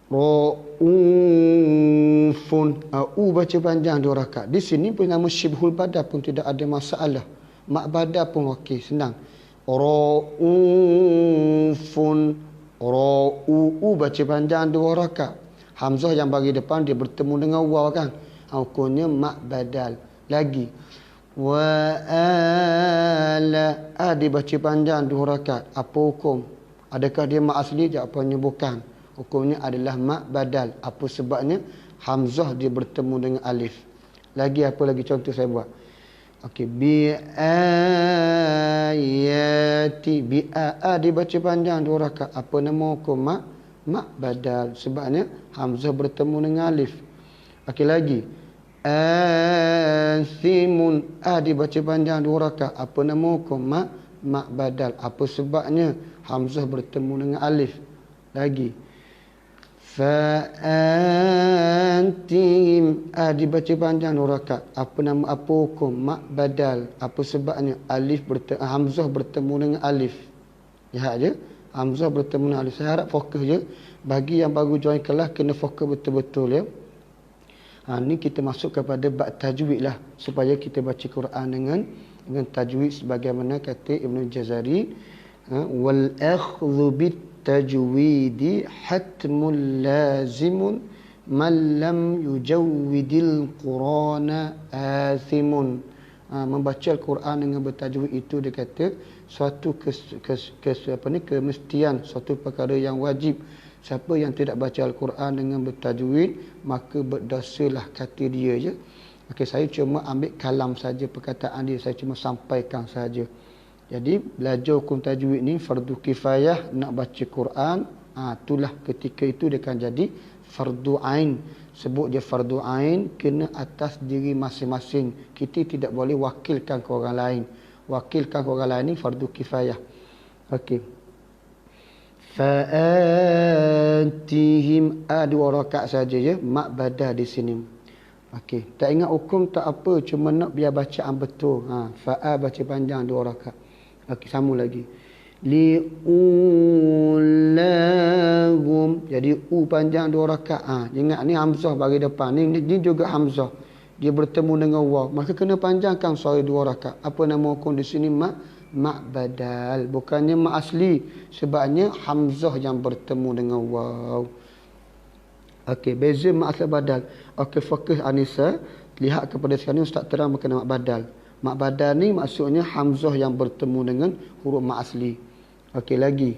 Ra'ufun. Baca panjang 2 rakaat. Di sini pun nama syibhul badal pun tidak ada masalah. Mak badal pun okey, senang. Ra'ufun. Baca panjang 2 rakaat. Hamzah yang bagi depan dia bertemu dengan waw kan. Hukumnya mak badal. Lagi. Wa ala. Dibaca panjang 2 rakaat. Apa hukum? Adakah dia mak asli? Jawapannya bukan. Hukumnya adalah mak badal. Apa sebabnya? Hamzah dia bertemu dengan alif. Lagi apa lagi contoh saya buat? Okey, bi ayati. Bi dibaca panjang 2 rakaat. Apa nama hukum mak badal? Sebabnya hamzah bertemu dengan alif. Okey, lagi. Asimun. Dibaca panjang 2 rakaat. Apa nama hukum mak badal? Apa sebabnya? Hamzah bertemu dengan alif. Lagi. Fa'antim. Dibaca panjang 2 rakaat. Apa hukum mak badal? Apa sebabnya? Hamzah bertemu dengan alif. Lihat je, hamzah bertemu dengan alif. Saya harap fokus je. Bagi yang baru join kelas, kena fokus betul-betul ya. Ni kita masuk kepada bab tajwid lah, supaya kita baca Quran dengan tajwid sebagaimana kata Ibn Jazari, wal akhdhu bit tajwidi hatmun lazimun man lam yujawwidil qurana athimun. Membaca Al-Quran dengan bertajwid itu dia kata suatu kemestian, suatu perkara yang wajib. Siapa yang tidak baca Al-Quran dengan bertajwid, maka berdosalah, kata dia je. Okey, saya cuma ambil kalam saja perkataan dia, saya cuma sampaikan saja. Jadi belajar hukum tajwid ni fardu kifayah, nak baca Quran, itulah ketika itu dia akan jadi fardu ain. Sebut dia fardu ain, kena atas diri masing-masing. Kita tidak boleh wakilkan ke orang lain. Wakilkan ke orang lain ni fardu kifayah. Okey. Fa'atihim, dua rakaat saja ya, mak badah di sini. Okey, tak ingat hukum tak apa, cuma nak biar bacaan betul. Fa'a baca panjang 2 rakaat. Okey, sambung lagi. Li'ulahum, jadi u panjang 2 rakaat. Ingat ni hamzah bagi depan. Ni juga hamzah. Dia bertemu dengan waw. Maka kena panjangkan suara 2 rakaat. Apa nama hukum di sini? Mak badal. Bukannya mak asli. Sebabnya hamzah yang bertemu dengan waw. Okey, beza mak asli badal. Okey, fokus Anissa. Lihat kepada sekarang ni Ustaz terang berkenaan mak badal. Mak badal ni maksudnya hamzah yang bertemu dengan huruf mak asli. Okey, lagi.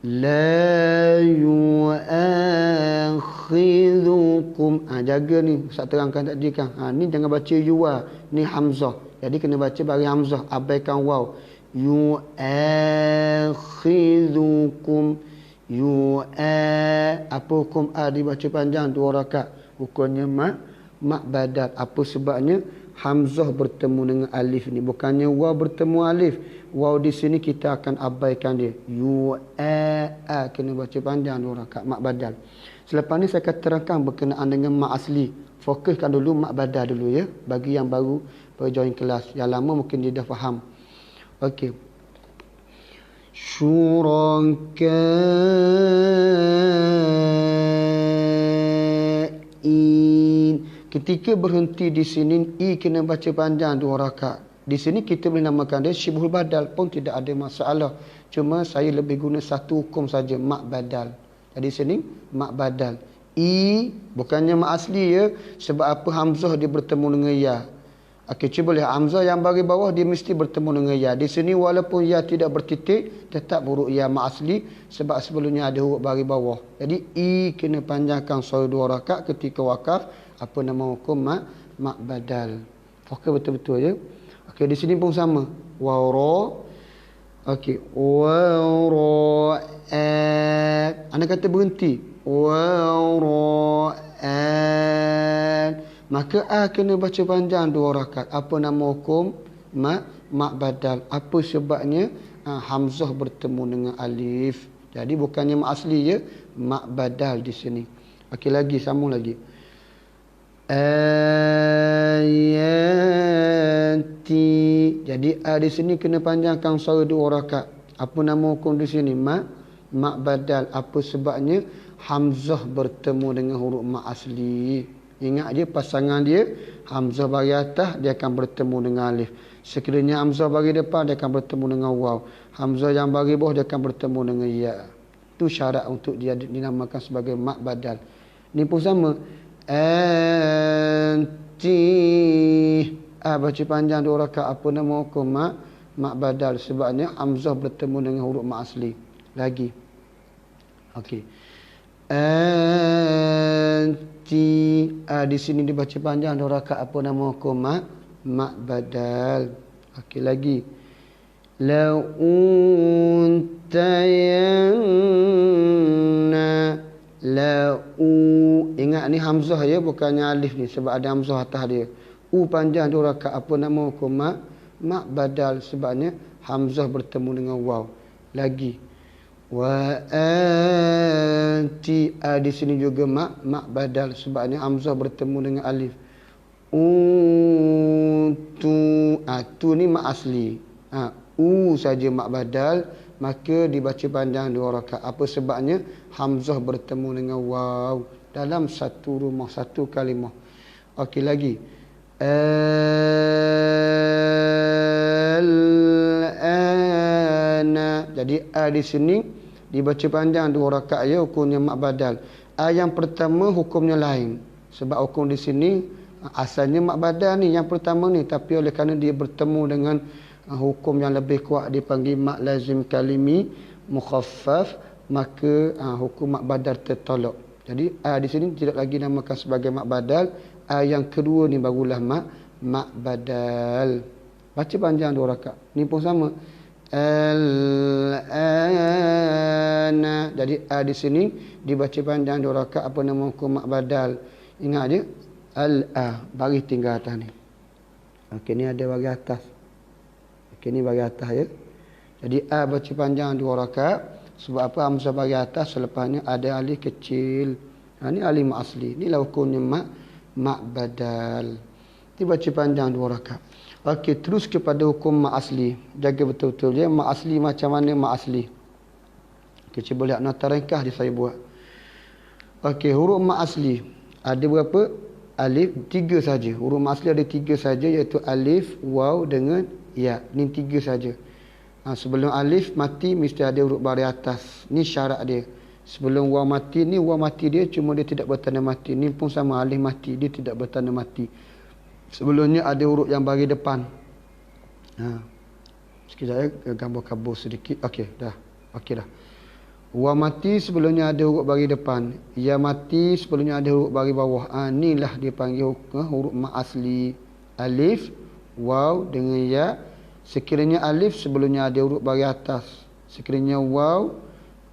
La yu'akhidhukum. Jaga ni. Ustaz terangkan tadi kan. Ni jangan baca yuwa. Ni hamzah. Jadi kena baca bagi hamzah. Abaikan waw. Yu'akhidhukum. Apa hukum dibaca panjang 2 rakaat? Hukumnya mak badal. Apa sebabnya? Hamzah bertemu dengan alif ni. Bukannya waw bertemu alif. Waw di sini kita akan abaikan dia. Kena baca panjang 2 rakaat. Mak badal. Selepas ni saya akan terangkan berkenaan dengan mak asli. Fokuskan dulu mak badal dulu ya. Bagi yang baru join kelas. Yang lama mungkin dia dah faham. Okey. Syuraka'in. Ketika berhenti di sini, kena baca panjang 2 rakaat. Di sini kita boleh namakan dia syibhul badal pun tidak ada masalah. Cuma saya lebih guna satu hukum saja, mak badal. Jadi sini mak badal. Bukannya mak asli ya. Sebab apa hamzah dia bertemu dengan ya. Okey, cuba lihat hamzah yang bagi bawah dia mesti bertemu dengan ya. Di sini walaupun ya tidak bertitik, tetap huruf ya mak asli sebab sebelumnya ada huruf bagi bawah. Jadi kena panjangkan suara 2 rakaat ketika wakaf. Apa nama hukum mak badal. Okey, betul-betul ya. Okey, di sini pun sama. Wara. Okey, wara. Anda kata berhenti. Wara. Maka kena baca panjang 2 rakaat. Apa nama hukum? Mak badal. Apa sebabnya? Hamzah bertemu dengan alif. Jadi bukannya mak asli ya, mak badal di sini. Okey, lagi sambung lagi. Ayati. Jadi di sini kena panjangkan suara 2 rakaat. Apa nama hukum di sini? Mak badal. Apa sebabnya? Hamzah bertemu dengan huruf mak asli. Ingat dia pasangan dia hamzah bagi atas dia akan bertemu dengan alif. Sekiranya hamzah bagi depan dia akan bertemu dengan waw. Hamzah yang bagi bawah dia akan bertemu dengan ya. Itu syarat untuk dia dinamakan sebagai mak badal. Ni pun sama. Baca panjang 2 rakaat. Apa nama hukum mak badal? Sebabnya hamzah bertemu dengan huruf mak asli. Lagi. Okey. Di sini dibaca panjang 2 rakaat. Apa nama hukum mak badal? Okey, lagi. La untayanna. Ingat ni hamzah ya, bukannya alif ni sebab ada hamzah atas dia. Panjang 2 rakaat. Apa nama hukum mak badal? Sebabnya hamzah bertemu dengan waw. Lagi. Wa anti. Di sini juga mak badal sebabnya hamzah bertemu dengan alif. Tu ni mak asli. Saja mak badal, maka dibaca panjang 2 rakaat. Apa sebabnya? Hamzah bertemu dengan waw dalam satu rumah, satu kalimah. Okey lagi. Al-ana. Jadi a di sini dibaca panjang 2 rakaat ya, hukumnya mak badal. A yang pertama hukumnya lain. Sebab hukum di sini asalnya mak badal ni yang pertama ni, tapi oleh kerana dia bertemu dengan hukum yang lebih kuat dipanggil mak lazim kalimi mukhaffaf, maka hukum mak badal tertolak. Jadi a di sini tidak lagi namakan sebagai mak badal. A yang kedua ni barulah mak badal. Baca panjang 2 rakaat. Ni pun sama. Al-ana. Jadi a di sini dibaca panjang 2 rakaat, apa nama hukum mak badal. Ingat je al-a, baris tinggal atas ni. Okey, ni ada baris atas. Okey, ni baris atas ya. Jadi a baca panjang 2 rakaat. Sebab apa? Hamzah baris atas, selepasnya ada alif kecil. Ni alif mak asli. Inilah hukumnya mak badal. Dibaca panjang 2 rakaat. Okey, terus kepada hukum mak asli. Jaga betul-betul dia. Mak asli macam mana mak asli? Okey, cuba lihat nota ringkas dia saya buat. Okey, huruf mak asli ada berapa? Alif 3 saja. Huruf mak asli ada 3 saja, iaitu alif, waw dengan ya. Ni 3 saja. Sebelum alif mati mesti ada huruf baris atas. Ni syarat dia. Sebelum waw mati ni, waw mati dia cuma dia tidak bertanda mati. Ni pun sama, alif mati dia tidak bertanda mati. Sebelumnya ada huruf yang baris depan. Sekejap ya, gambar kabur sedikit. Okey, dah. Okey dah. Waw mati sebelumnya ada huruf baris depan. Ya mati sebelumnya ada huruf baris bawah. Inilah dia panggil huruf mak asli. Alif, waw dengan ya. Sekiranya alif sebelumnya ada huruf baris atas. Sekiranya waw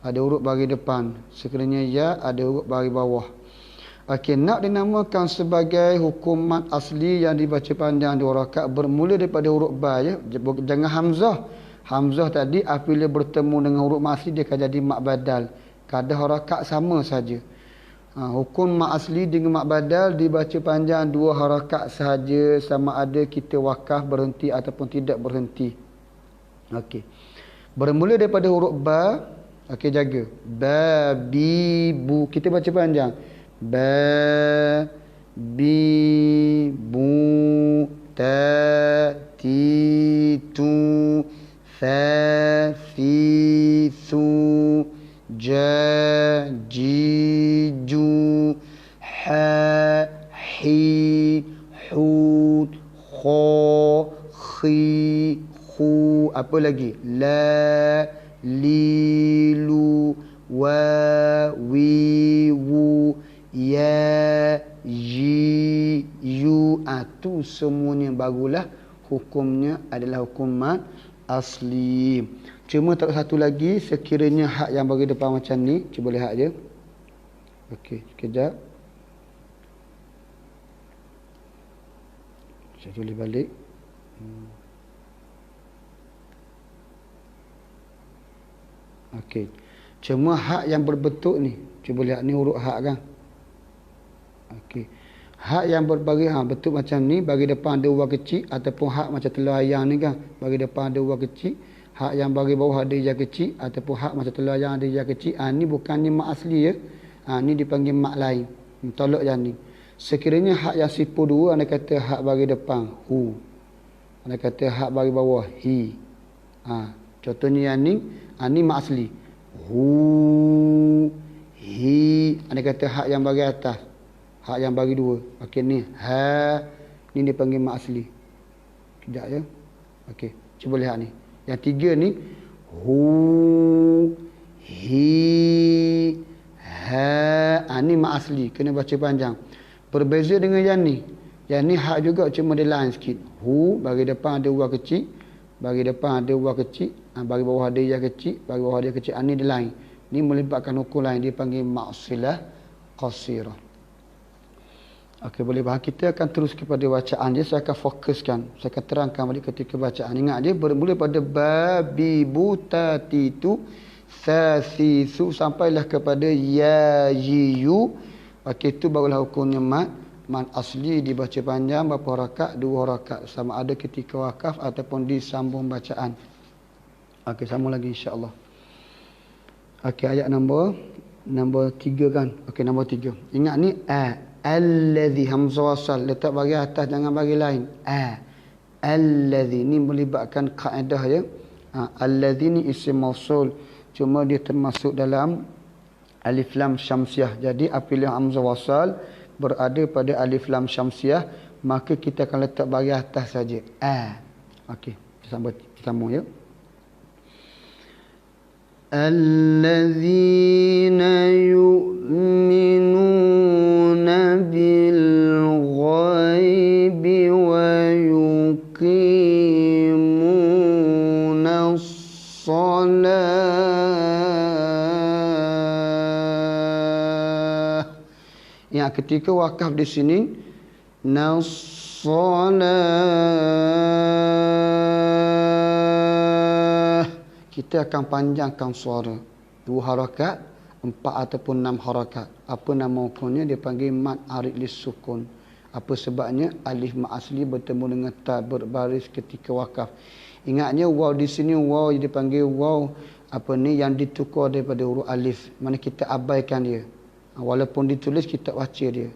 ada huruf baris depan. Sekiranya ya ada huruf baris bawah. Okey, nak dinamakan sebagai hukum mat asli yang dibaca panjang 2 rakaat bermula daripada huruf ba ya. Jangan hamzah. Hamzah tadi apabila bertemu dengan huruf mat asli dia akan jadi mak badal. Kadar harakat sama saja. Hukum mak asli dengan mak badal dibaca panjang 2 harakat sahaja, sama ada kita wakaf berhenti ataupun tidak berhenti. Okey. Bermula daripada huruf ba. Okey, jaga. Ba, bi, bu. Kita baca panjang. Ba, bi, bu, ta, ti, tu, fa, fi, su, ja, ji, ju, ha, hi, hud, kha, khi, khu. Apa lagi? La, li, lu, wa, wi, wu, ya, ji, yu. Tu semuanya barulah hukumnya adalah hukum mat asli. Cuma tak satu lagi, sekiranya hak yang bagi depan macam ni, cuba lihat je. Okey, sekejap. Saya tulis balik. Okey. Cuma hak yang berbentuk ni, cuba lihat ni huruf hak kan. Okey. Hak yang berbaris bentuk macam ni, bagi depan ada waw kecil, ataupun hak macam telur ayam ni kan, bagi depan ada waw kecil, hak yang bagi bawah ada ya kecil, ataupun hak macam telur ayam ada ya kecil. Ni bukannya mak asli ya. Ni dipanggil mak lain. Tolak yang ni. Sekiranya hak yang sipu 2, anda kata hak bagi depan hu, anda kata hak bagi bawah hi. Contohnya yang ni mak asli. Hu, hi. Anda kata hak yang bagi atas, hak yang bagi 2. Okey, ni ha, ni dipanggil mak asli. Kejap ya. Okey, cuba lihat ni. Yang 3 ni hu, hi, ha. Ni mak asli, kena baca panjang. Berbeza dengan yang ni. Yang ni hak juga, cuma dia lain sikit. Hu, bagi depan ada waw kecil, bagi depan ada waw kecil, bagi bawah ada ya kecil, bagi bawah dia kecil. Ni dia lain. Ni melibatkan hukum lain, dia panggil maksilah qasirah. Okey, boleh faham. Kita akan terus kepada bacaan dia. Saya akan fokuskan, saya akan terangkan balik ketika bacaan. Ingat dia bermula pada ba, bi, bu, ta, ti, tu, sa, si, su, sampailah kepada ya, ji, yu. Okey, itu barulah hukumnya mat asli, dibaca panjang berapa rakaat? 2 rakaat, sama ada ketika wakaf ataupun disambung bacaan. Okey, sama lagi insya-Allah. Okey, ayat nombor 3 kan. Okey, nombor 3. Ingat ni Alladhi, hamzah wasal letak bagi atas, jangan bagi lain. Alladhi ni melibatkan kaedah ya. Alladhi ni isim mausul, cuma dia termasuk dalam alif lam syamsiah. Jadi apabila hamzah wasal berada pada alif lam syamsiah, maka kita akan letak bagi atas saja. Okey, sambung ya. Allazina yu'minuna bil ghaibi wa yuqimuna shalah. Yang ketika wakaf di sini nasalah, kita akan panjangkan suara 2 harakat, 4 ataupun 6 harakat. Apa nama hukumnya? Dia panggil mad arid lis sukun. Apa sebabnya? Alif mad asli bertemu dengan ta berbaris ketika wakaf. Ingatnya waw di sini, waw dipanggil waw yang ditukar daripada huruf alif. Mana kita abaikan dia. Walaupun ditulis kita baca dia.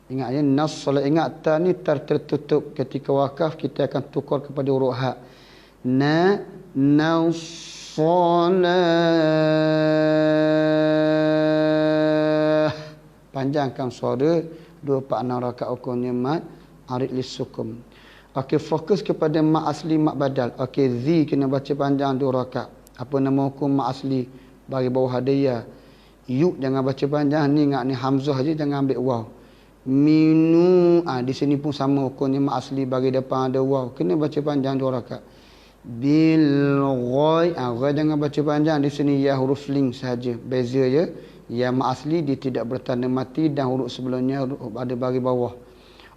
Ingatnya nasalah, ingat ta ni tertutup ketika wakaf, kita akan tukar kepada huruf ha. Nasalah. Panjangkan suara 2, 4, 6 rakaat hukumnya mad arid lis sukun. Okey, fokus kepada mak asli, mak badal. Okey, zi kena baca panjang 2 rakaat. Apa nama hukum mak asli? Bagi bawah hadiah. Yu jangan baca panjang, ni ingat ni hamzah je, jangan ambil waw. Minu, di sini pun sama hukumnya mak asli, bagi depan ada waw, kena baca panjang 2 rakaat. Bil ghai, ghai jangan baca panjang, di sini ya huruf ling sahaja. Beza ya. Ya mak asli dia tidak bertanda mati dan huruf sebelumnya ada bagi bawah.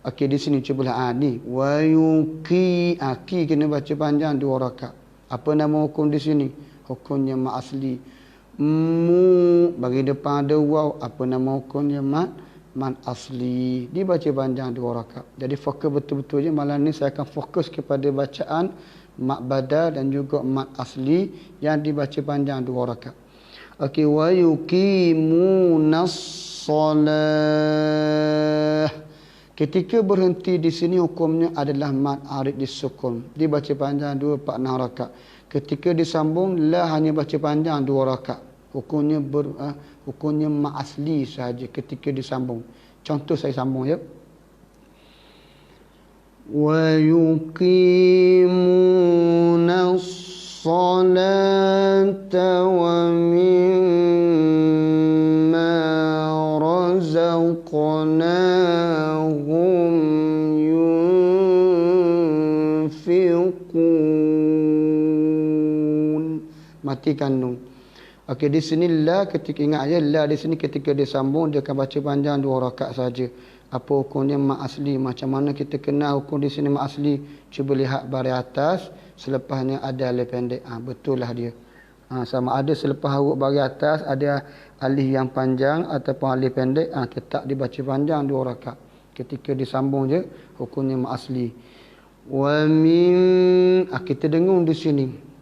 Okey, di sini cubalah ni wa yuqi, ki kena baca panjang 2 rakaat. Apa nama hukum di sini? Hukumnya mak asli. Mu bagi depan ada waw, apa nama hukumnya mad asli, dibaca panjang 2 rakaat. Jadi fokus betul-betul je malam ni saya akan fokus kepada bacaan mad badal dan juga mad asli yang dibaca panjang 2 rakaat. Okey, wa yuqimunas shalah. Ketika berhenti di sini hukumnya adalah mad arid disukun, dibaca panjang 2, 4, 6 rakaat. Ketika disambung la hanya baca panjang 2 rakaat. Hukumnya hukumnya mad asli sahaja ketika disambung. Contoh saya sambung ya. Wa yuqimunas salata wa mimma razaqnahum yunfiqun. Matikan nun. Okey, di sini la, ketika ingat aja la di sini ketika dia sambung dia akan baca panjang 2 rakaat saja. Apa hukumnya mak asli? Macam mana kita kenal hukum di sini mak asli? Cuba lihat baris atas, selepasnya ada alif pendek. Betul lah dia. Sama ada selepas huruf baris atas ada alif yang panjang ataupun alif pendek, tetap dibaca panjang 2 rakaat. Ketika disambung je hukumnya mak asli. Wa min, kita dengung di sini.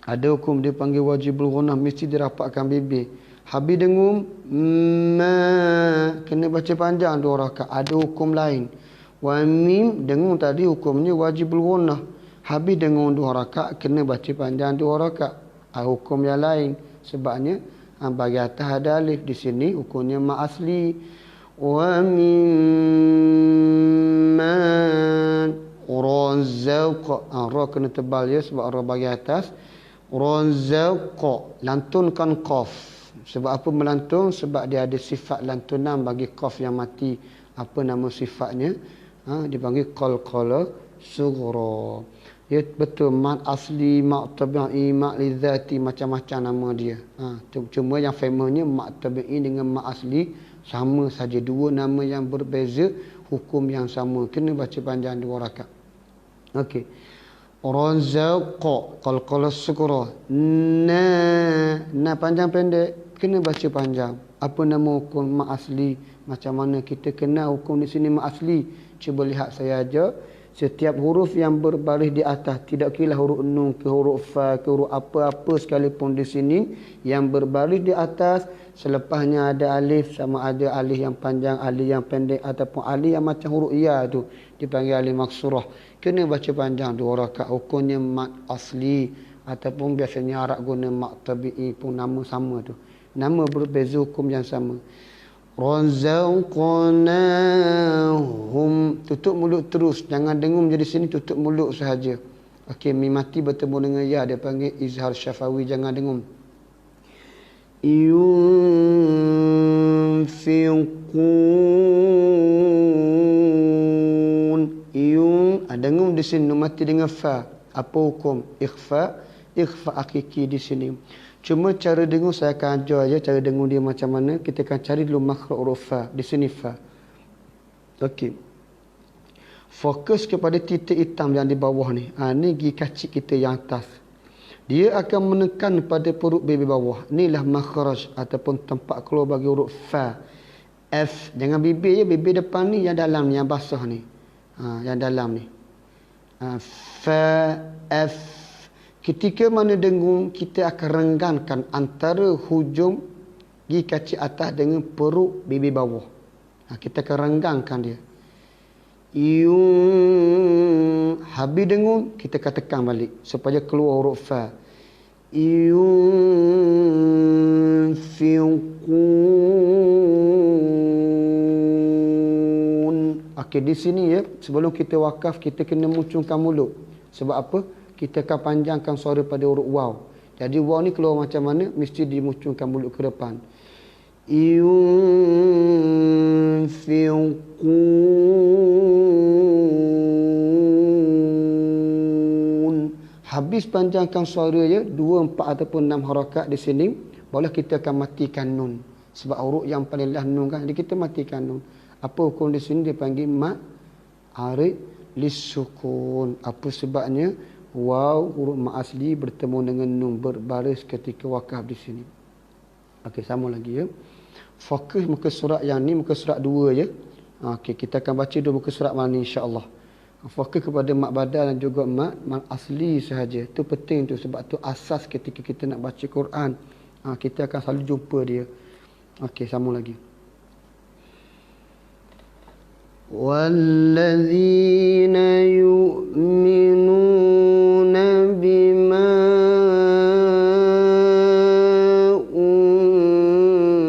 Ada hukum dia panggil wajibul ghunnah, mesti dirapatkan bibir. Habis dengung kena baca panjang 2 rakaat. Ada hukum lain. Wa mim dengung tadi hukumnya wajibul ghunnah. Habis dengung 2 rakaat kena baca panjang 2 rakaat. Hukum yang lain. Sebabnya bagi atas ada alif, di sini hukumnya mak asli. Wa mimma razaq. Ra kena tebal ya sebab ra bagi atas. Razaq, lantunkan qaf. Sebab apa melantun? Sebab dia ada sifat lantunan bagi qaf yang mati. Apa nama sifatnya? Dipanggil qalqala sughra. Ya betul, mad asli, mad tabi'i, mad lidzati, macam-macam nama dia. Cuma yang famousnya mad tabi'i dengan mad asli sama saja, 2 nama yang berbeza, hukum yang sama. Kena baca panjang 2 rakaat. Okey. Razaq, qalqala sughra. Na panjang pendek kena baca panjang. Apa nama hukum mak asli? Macam mana kita kenal hukum di sini mak asli? Cuba lihat saya aja. Setiap huruf yang berbaris di atas, tidak kira huruf nun ke huruf fa ke huruf apa-apa sekalipun di sini yang berbaris di atas, selepasnya ada alif, sama ada alif yang panjang, alif yang pendek ataupun alif yang macam huruf ya tu dipanggil alif maksurah. Kena baca panjang 2 rakaat. Hukumnya mat asli ataupun biasanya Arab guna mat tabi'i pun nama sama tu. Nama berbeza, hukum yang sama. Razaqnahum, tutup mulut terus, jangan dengung jadi sini, tutup mulut sahaja. Okey, mim mati bertemu dengan ya, dia panggil izhar syafawi, jangan dengung. Yun, dengung di sini, mati dengan fa. Apa hukum? Ikhfa hakiki di sini. Cuma cara dengung saya akan ajar je cara dengung dia macam mana. Kita akan cari dulu makhraj huruf fa. Di sini fa. Okey. Fokus kepada titik hitam yang di bawah ni. Ni gigi kacik kita yang atas. Dia akan menekan pada perut baby bawah. Inilah makhraj ataupun tempat keluar bagi huruf fa. F. Jangan bibir je. Bibir depan ni yang dalam ni, yang basah ni. Yang dalam ni. Fa, F. Ketika mana dengung, kita akan renggangkan antara hujung gigi kacik atas dengan perut bibir bawah. Kita akan renggangkan dia. Habis dengung, kita akan tekan balik supaya keluar huruf fa. Okey, di sini ya, sebelum kita wakaf, kita kena muncungkan mulut. Sebab apa? Kita akan panjangkan suara pada huruf waw. Jadi waw ni keluar macam mana? Mesti dimuncungkan mulut ke depan. Habis panjangkan suara je 2, 4 ataupun 6 harakat di sini, barulah kita akan matikan nun. Sebab huruf yang paling lah nun kan. Jadi kita matikan nun. Apa hukum di sini? Dia panggil mat arid lisukun. Apa sebabnya? Waw huruf mat asli bertemu dengan nun berbaris ketika wakaf di sini. Okey, sama lagi ya. Fokus muka surat yang ni, muka surat 2 je. Okey, kita akan baca dua muka surat malam ni insya-Allah. Fokus kepada mat badal dan juga mat asli sahaja. Itu penting tu, sebab tu asas ketika kita nak baca Quran. Kita akan selalu jumpa dia. Okey, sama lagi. Wallazina yu'minuna bima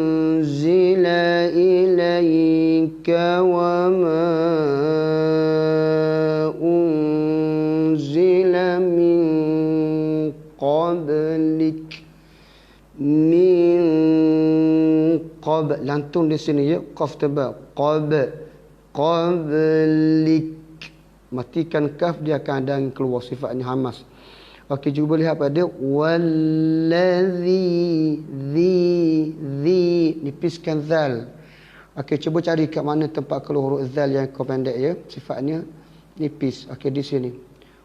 unzila ilaika wa ma unzila min qablik. Lantun di sini ya, qaf tebal. Qablik. Matikan kaf, dia akan ada yang keluar sifatnya hamas. Okey, cuba lihat pada wallazi nipiskan zal. Okey, cuba cari kat mana tempat keluar huruf zal yang kau pendek ya, sifatnya nipis. Okey, di sini.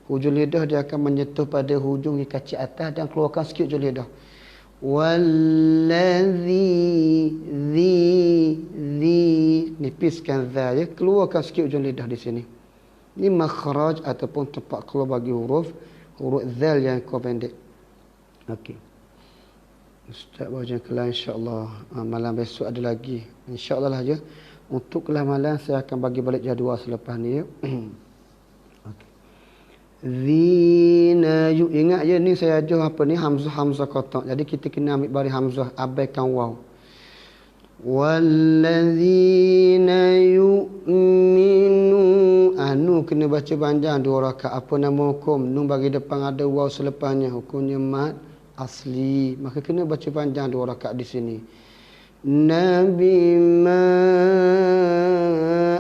Hujung lidah dia akan menyentuh pada hujung gigi kacik atas dan keluarkan sikit hujung lidah. Wallazi nipiskan za ya, keluarkan sikit hujung lidah di sini. Ini makhraj ataupun tempat keluar bagi huruf zal yang kau pendek. Okey. Ustaz baca kelas insya-Allah. Malam besok ada lagi. Insya-Allah lah ya. Untuk kelas malam saya akan bagi balik jadual selepas ni ya. Zina, ingat je ni saya ajar apa ni, hamzah kotak. Jadi kita kena ambil baris hamzah, abaikan waw. Wallazina yu'minu, nu kena baca panjang 2 rakaat. Apa nama hukum? Nun bagi depan ada waw selepasnya, hukumnya mat asli. Maka kena baca panjang 2 rakaat di sini. Nabi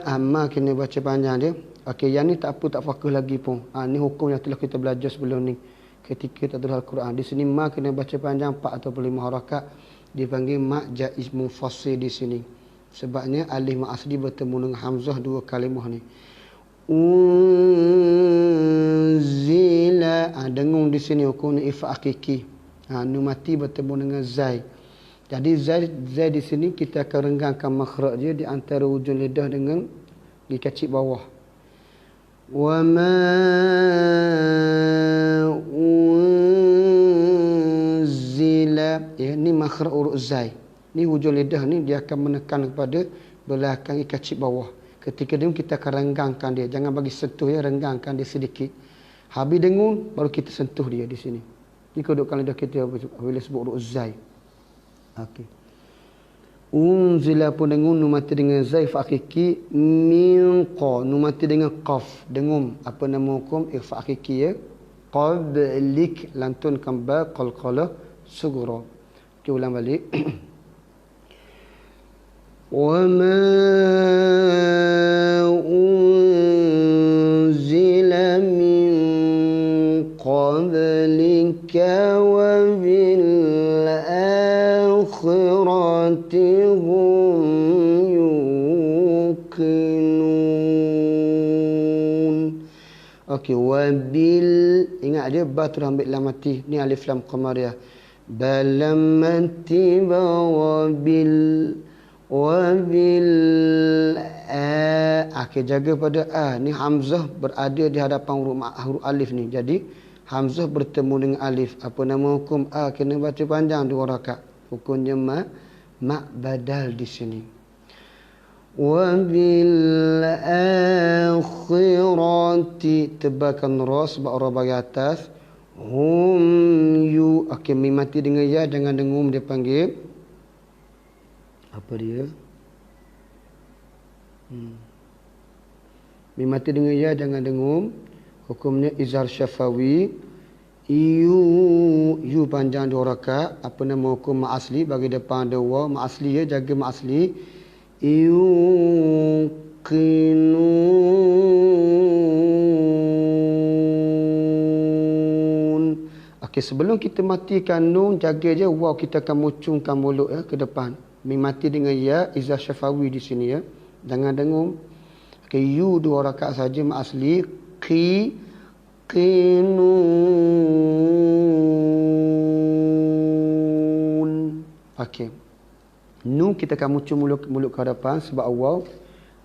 amma kena baca panjang dia. Okey, yang ni tak apa, tak fokus lagi pun. Ni hukum yang telah kita belajar sebelum ni. Ketika tak ada Al-Quran. Di sini ma kena baca panjang 4 atau 5 harakat. Dipanggil ma jaiz munfasil di sini. Sebabnya alif ma asli bertemu dengan hamzah 2 kalimah ni. Unzila, dengung di sini hukumnya ifa hakiki. Nu mati bertemu dengan zai. Jadi zai di sini kita akan renggangkan makhraj dia di antara hujung lidah dengan gigi kacik bawah. Wa ma unzila, ya, ni makhraj huruf zai. Ni hujung lidah ni dia akan menekan kepada belakang kacip bawah. Ketika dengung kita akan renggangkan dia. Jangan bagi sentuh ya, renggangkan dia sedikit. Habis dengung baru kita sentuh dia di sini. Ni kedudukan lidah kita bila sebut huruf zai. Okey. Unzila pun dengung nu mati dengan zai fa hakiki, min qa nu mati dengan qaf. Dengung apa nama hukum ikhfa hakiki ya? Qablik lantunkan ba qalqalah sughra. Okey, ulang balik. Wa ma unzila min qablika wa bil akhirati hum yuqinun. Okey, wa bil, ingat dia ba tu ambil lam mati. Ni alif lam qamariyah. Balam mati wa bil okey, jaga pada a. Ni hamzah berada di hadapan huruf alif ni. Jadi hamzah bertemu dengan alif. Apa nama hukum a? Kena baca panjang 2 rakaat. Hukumnya mak badal di sini. Wa bil akhirati, tebalkan ra sebab ra bagi atas. Hum yu. Okey, mim mati dengan ya, jangan dengung dia panggil. Apa dia? Mim mati dengan ya, jangan dengung. Hukumnya izhar syafawi. Yu panjang 2 rakaat. Apa nama hukum ma asli? Bagi depan ada waw. Ma asli ya, jaga ma asli. Yuqinun. Okey, sebelum kita matikan nun, jaga je waw, kita akan mucungkan mulut ya ke depan. Mim mati dengan ya, izhar syafawi di sini ya. Jangan dengung. Okey, yu 2 rakaat saja ma asli. Qinun. Okey. Nun kita akan muncul mulut ke hadapan sebab waw.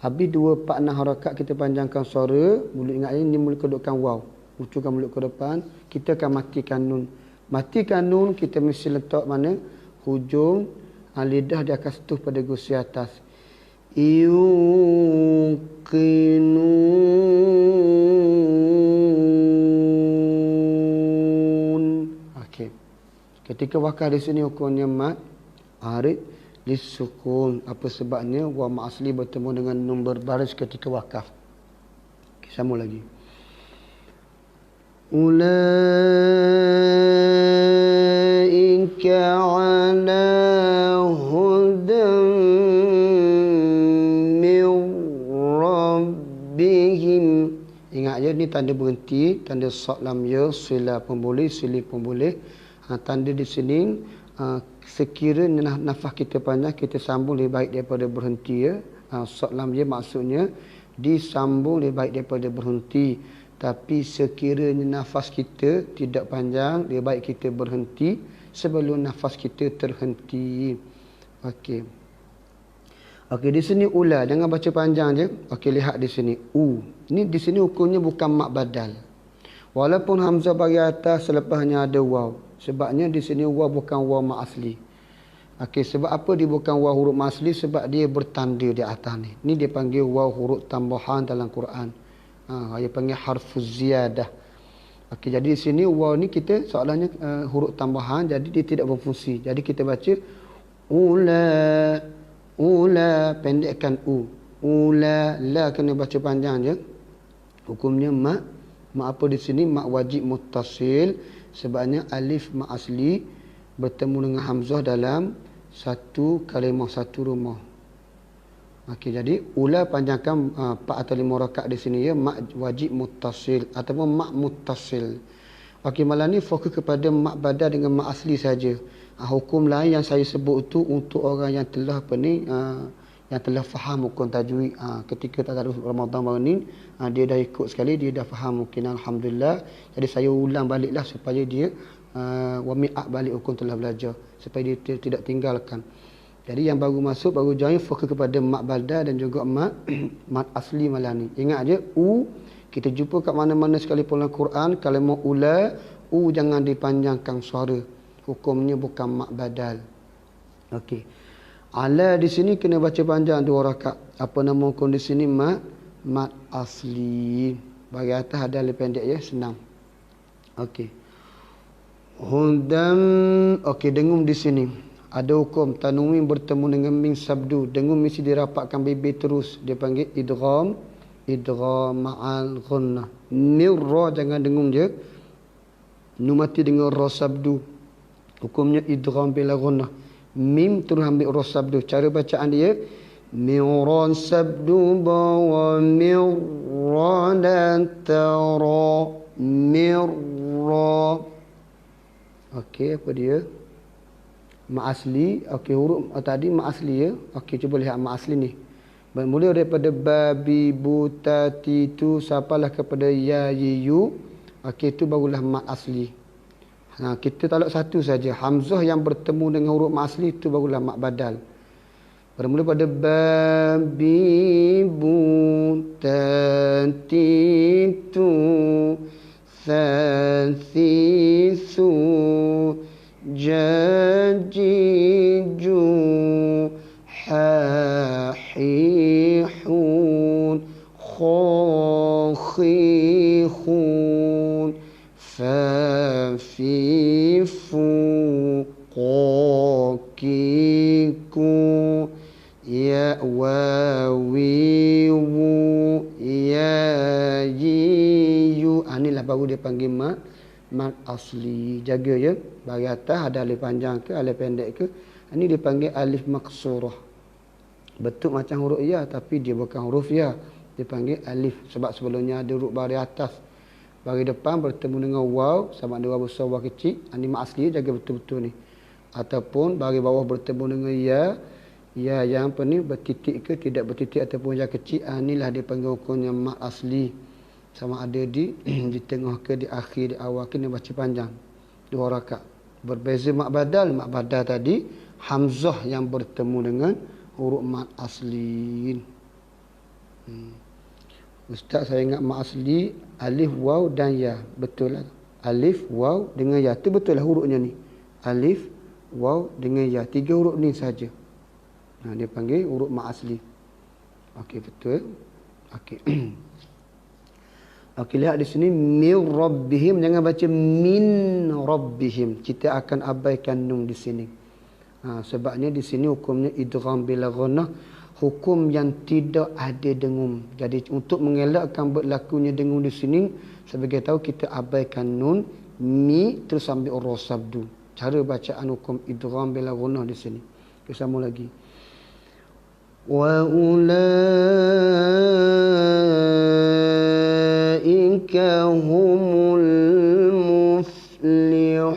Habis 2 4 6 harakat kita panjangkan suara. Mulut ingat ini mulut kedudukan waw. Munculkan mulut ke depan. Kita akan matikan nun. Matikan nun kita mesti letak mana? Hujung lidah dia akan sentuh pada gusi atas. Yuqinun. Okey. Ketika wakaf di sini hukumnya mat arid lisukun. Apa sebabnya? Wa ma asli bertemu dengan nun berbaris ketika wakaf. Okay, sambung lagi. Ulaika ala hudan min rabbihim. Ingat je ni tanda berhenti, tanda sad lam ya, sila pun boleh, sili pun boleh. Tanda di sini sekiranya nafas kita panjang, kita sambung lebih baik daripada berhenti ya. Sad lam ya maksudnya disambung lebih baik daripada berhenti. Tapi sekiranya nafas kita tidak panjang, lebih baik kita berhenti sebelum nafas kita terhenti. Okey. Okey, di sini ula, jangan baca panjang je. Okey, lihat di sini u. Ni di sini hukumnya bukan mak badal. Walaupun hamzah bagi atas selepasnya ada waw. Sebabnya di sini waw bukan waw mak asli. Okey, sebab apa dia bukan waw huruf mak asli? Sebab dia bertanda di atas ni. Ni dia panggil waw huruf tambahan dalam Quran. Dia panggil harfuz ziyadah. Okey, jadi di sini waw ni kita soalannya huruf tambahan, jadi dia tidak berfungsi. Jadi kita baca ula, pendekkan u. Ula, la kena baca panjang je. Hukumnya mak apa di sini? Mak wajib muttasil. Sebabnya alif mak asli bertemu dengan hamzah dalam satu kalimah, satu rumah. Okey, jadi ula panjangkan 4 atau 5 rakaat di sini ya, mak wajib muttasil ataupun mak muttasil. Okey, malam ni fokus kepada mak badal dengan mak asli saja. Hukum lain yang saya sebut itu untuk orang yang telah yang telah faham hukum tajwid. Ketika tadarus Ramadan baru ni, dia dah ikut sekali, dia dah faham mungkin, alhamdulillah. Jadi saya ulang baliklah supaya dia wami'at balik hukum telah belajar, supaya dia tidak tinggalkan. Jadi yang baru masuk, baru join, fokus kepada mak badal dan juga mak asli malam ni. Ingat je, u Kita jumpa kat mana-mana sekalipun dalam Quran, kalau mau ula, jangan dipanjangkan suara. Hukumnya bukan mak badal. Okey. Ala di sini kena baca panjang 2 rakaat. Apa nama hukum di sini? Mat asli. Bagi atas ada lebih pendek ya, senang. Okey. Hudam. Okey, dengung di sini. Ada hukum tanwin bertemu dengan mim sabdu. Dengung mesti dirapatkan bibir terus. Dia panggil idgham ma'al ghunnah. Mirra jangan dengung je. Nun mati dengan ra sabdu. Hukumnya idgham bila ghunnah. Mim terus ambil ra sabdu. Cara bacaan dia miran sabdu bawa mirra dan tara mirra. Okey, apa dia? Mak asli. Okey, huruf tadi mak asli ya. Okey, cuba lihat mak asli ni. Bermula daripada babi buta titu sampailah kepada ya yu. Okey, itu barulah mak asli. Kita talak satu saja. Hamzah yang bertemu dengan huruf mak asli itu barulah mak badal. Bermula pada babi buta titu thasisu jajiju hahihun khokhihun fafifu qokiku ya wawiwu ya yiyu. Inilah baru dia panggil mat asli. Jaga ya. Bagi atas ada alif panjang ke alif pendek ke. Ini dipanggil alif maksurah. Bentuk macam huruf ya tapi dia bukan huruf ya. Dipanggil alif sebab sebelumnya ada huruf baris atas. Baris depan bertemu dengan waw sama ada waw besar waw kecil. Ini mat asli, jaga betul-betul ni. Ataupun baris bawah bertemu dengan ya yang apa ni bertitik ke tidak bertitik ataupun yang kecil. Inilah dipanggil hukumnya mat asli. Sama ada di tengah ke di akhir di awal kena baca panjang 2 rakaat. Berbeza mak badal tadi hamzah yang bertemu dengan huruf mat asli. Ustaz, saya ingat mat asli alif waw dan ya. Betul lah. Alif waw dengan ya. Itu betul lah hurufnya ni. Alif waw dengan ya. 3 huruf ni saja. Dia panggil huruf mat asli. Okey, betul. Okey. Okey, lihat di sini min rabbihim, jangan baca min rabbihim. Kita akan abaikan nun di sini. Sebabnya di sini hukumnya idgham bila ghunnah, hukum yang tidak ada dengung. Jadi untuk mengelakkan berlakunya dengung di sini, sebagai tahu kita abaikan nun, mi terus ambil ra sabdu. Cara bacaan hukum idgham bila ghunnah di sini. Kita sambung lagi. Wa ulaika humul muflihun.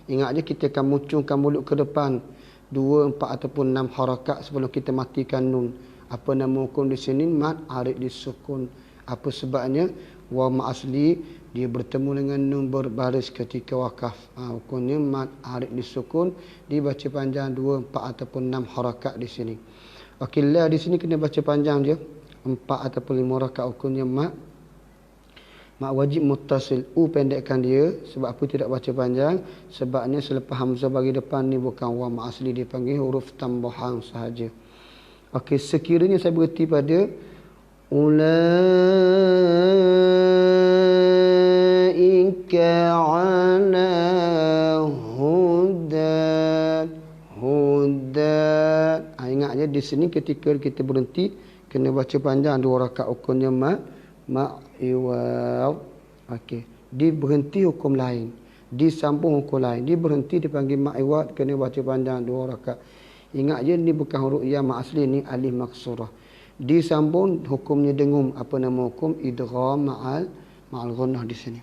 Ingat je kita akan muncungkan mulut ke depan 2, 4 ataupun 6 harakat sebelum kita matikan nun. Apa nama hukum di sini? Mat arid disukun. Apa sebabnya? Wa ma asli dia bertemu dengan nun berbaris ketika wakaf. Hukumnya mat arid disukun, dibaca panjang 2, 4 ataupun 6 harakat di sini. Okey, la di sini kena baca panjang dia 4 ataupun 5 rakaat. Hukumnya mat wajib muttasil. Pendekkan dia. Sebab apa tidak baca panjang? Sebabnya selepas hamzah bagi depan ni bukan wa ma asli, dipanggil huruf tambahan sahaja. Okey, sekiranya saya berhenti pada ulaika ala hudan. Ingat je di sini ketika kita berhenti kena baca panjang 2 rakaat. Hukumnya iwaw. Okey, di berhenti hukum lain, disambung hukum lain. Di berhenti dipanggil iwaw, kena baca panjang 2 rakaat. Ingat je ni bukan huruf ya mak asli, ni alif maksurah. Disambung hukumnya dengung. Apa nama hukum? Idgham ma'al ghunnah di sini.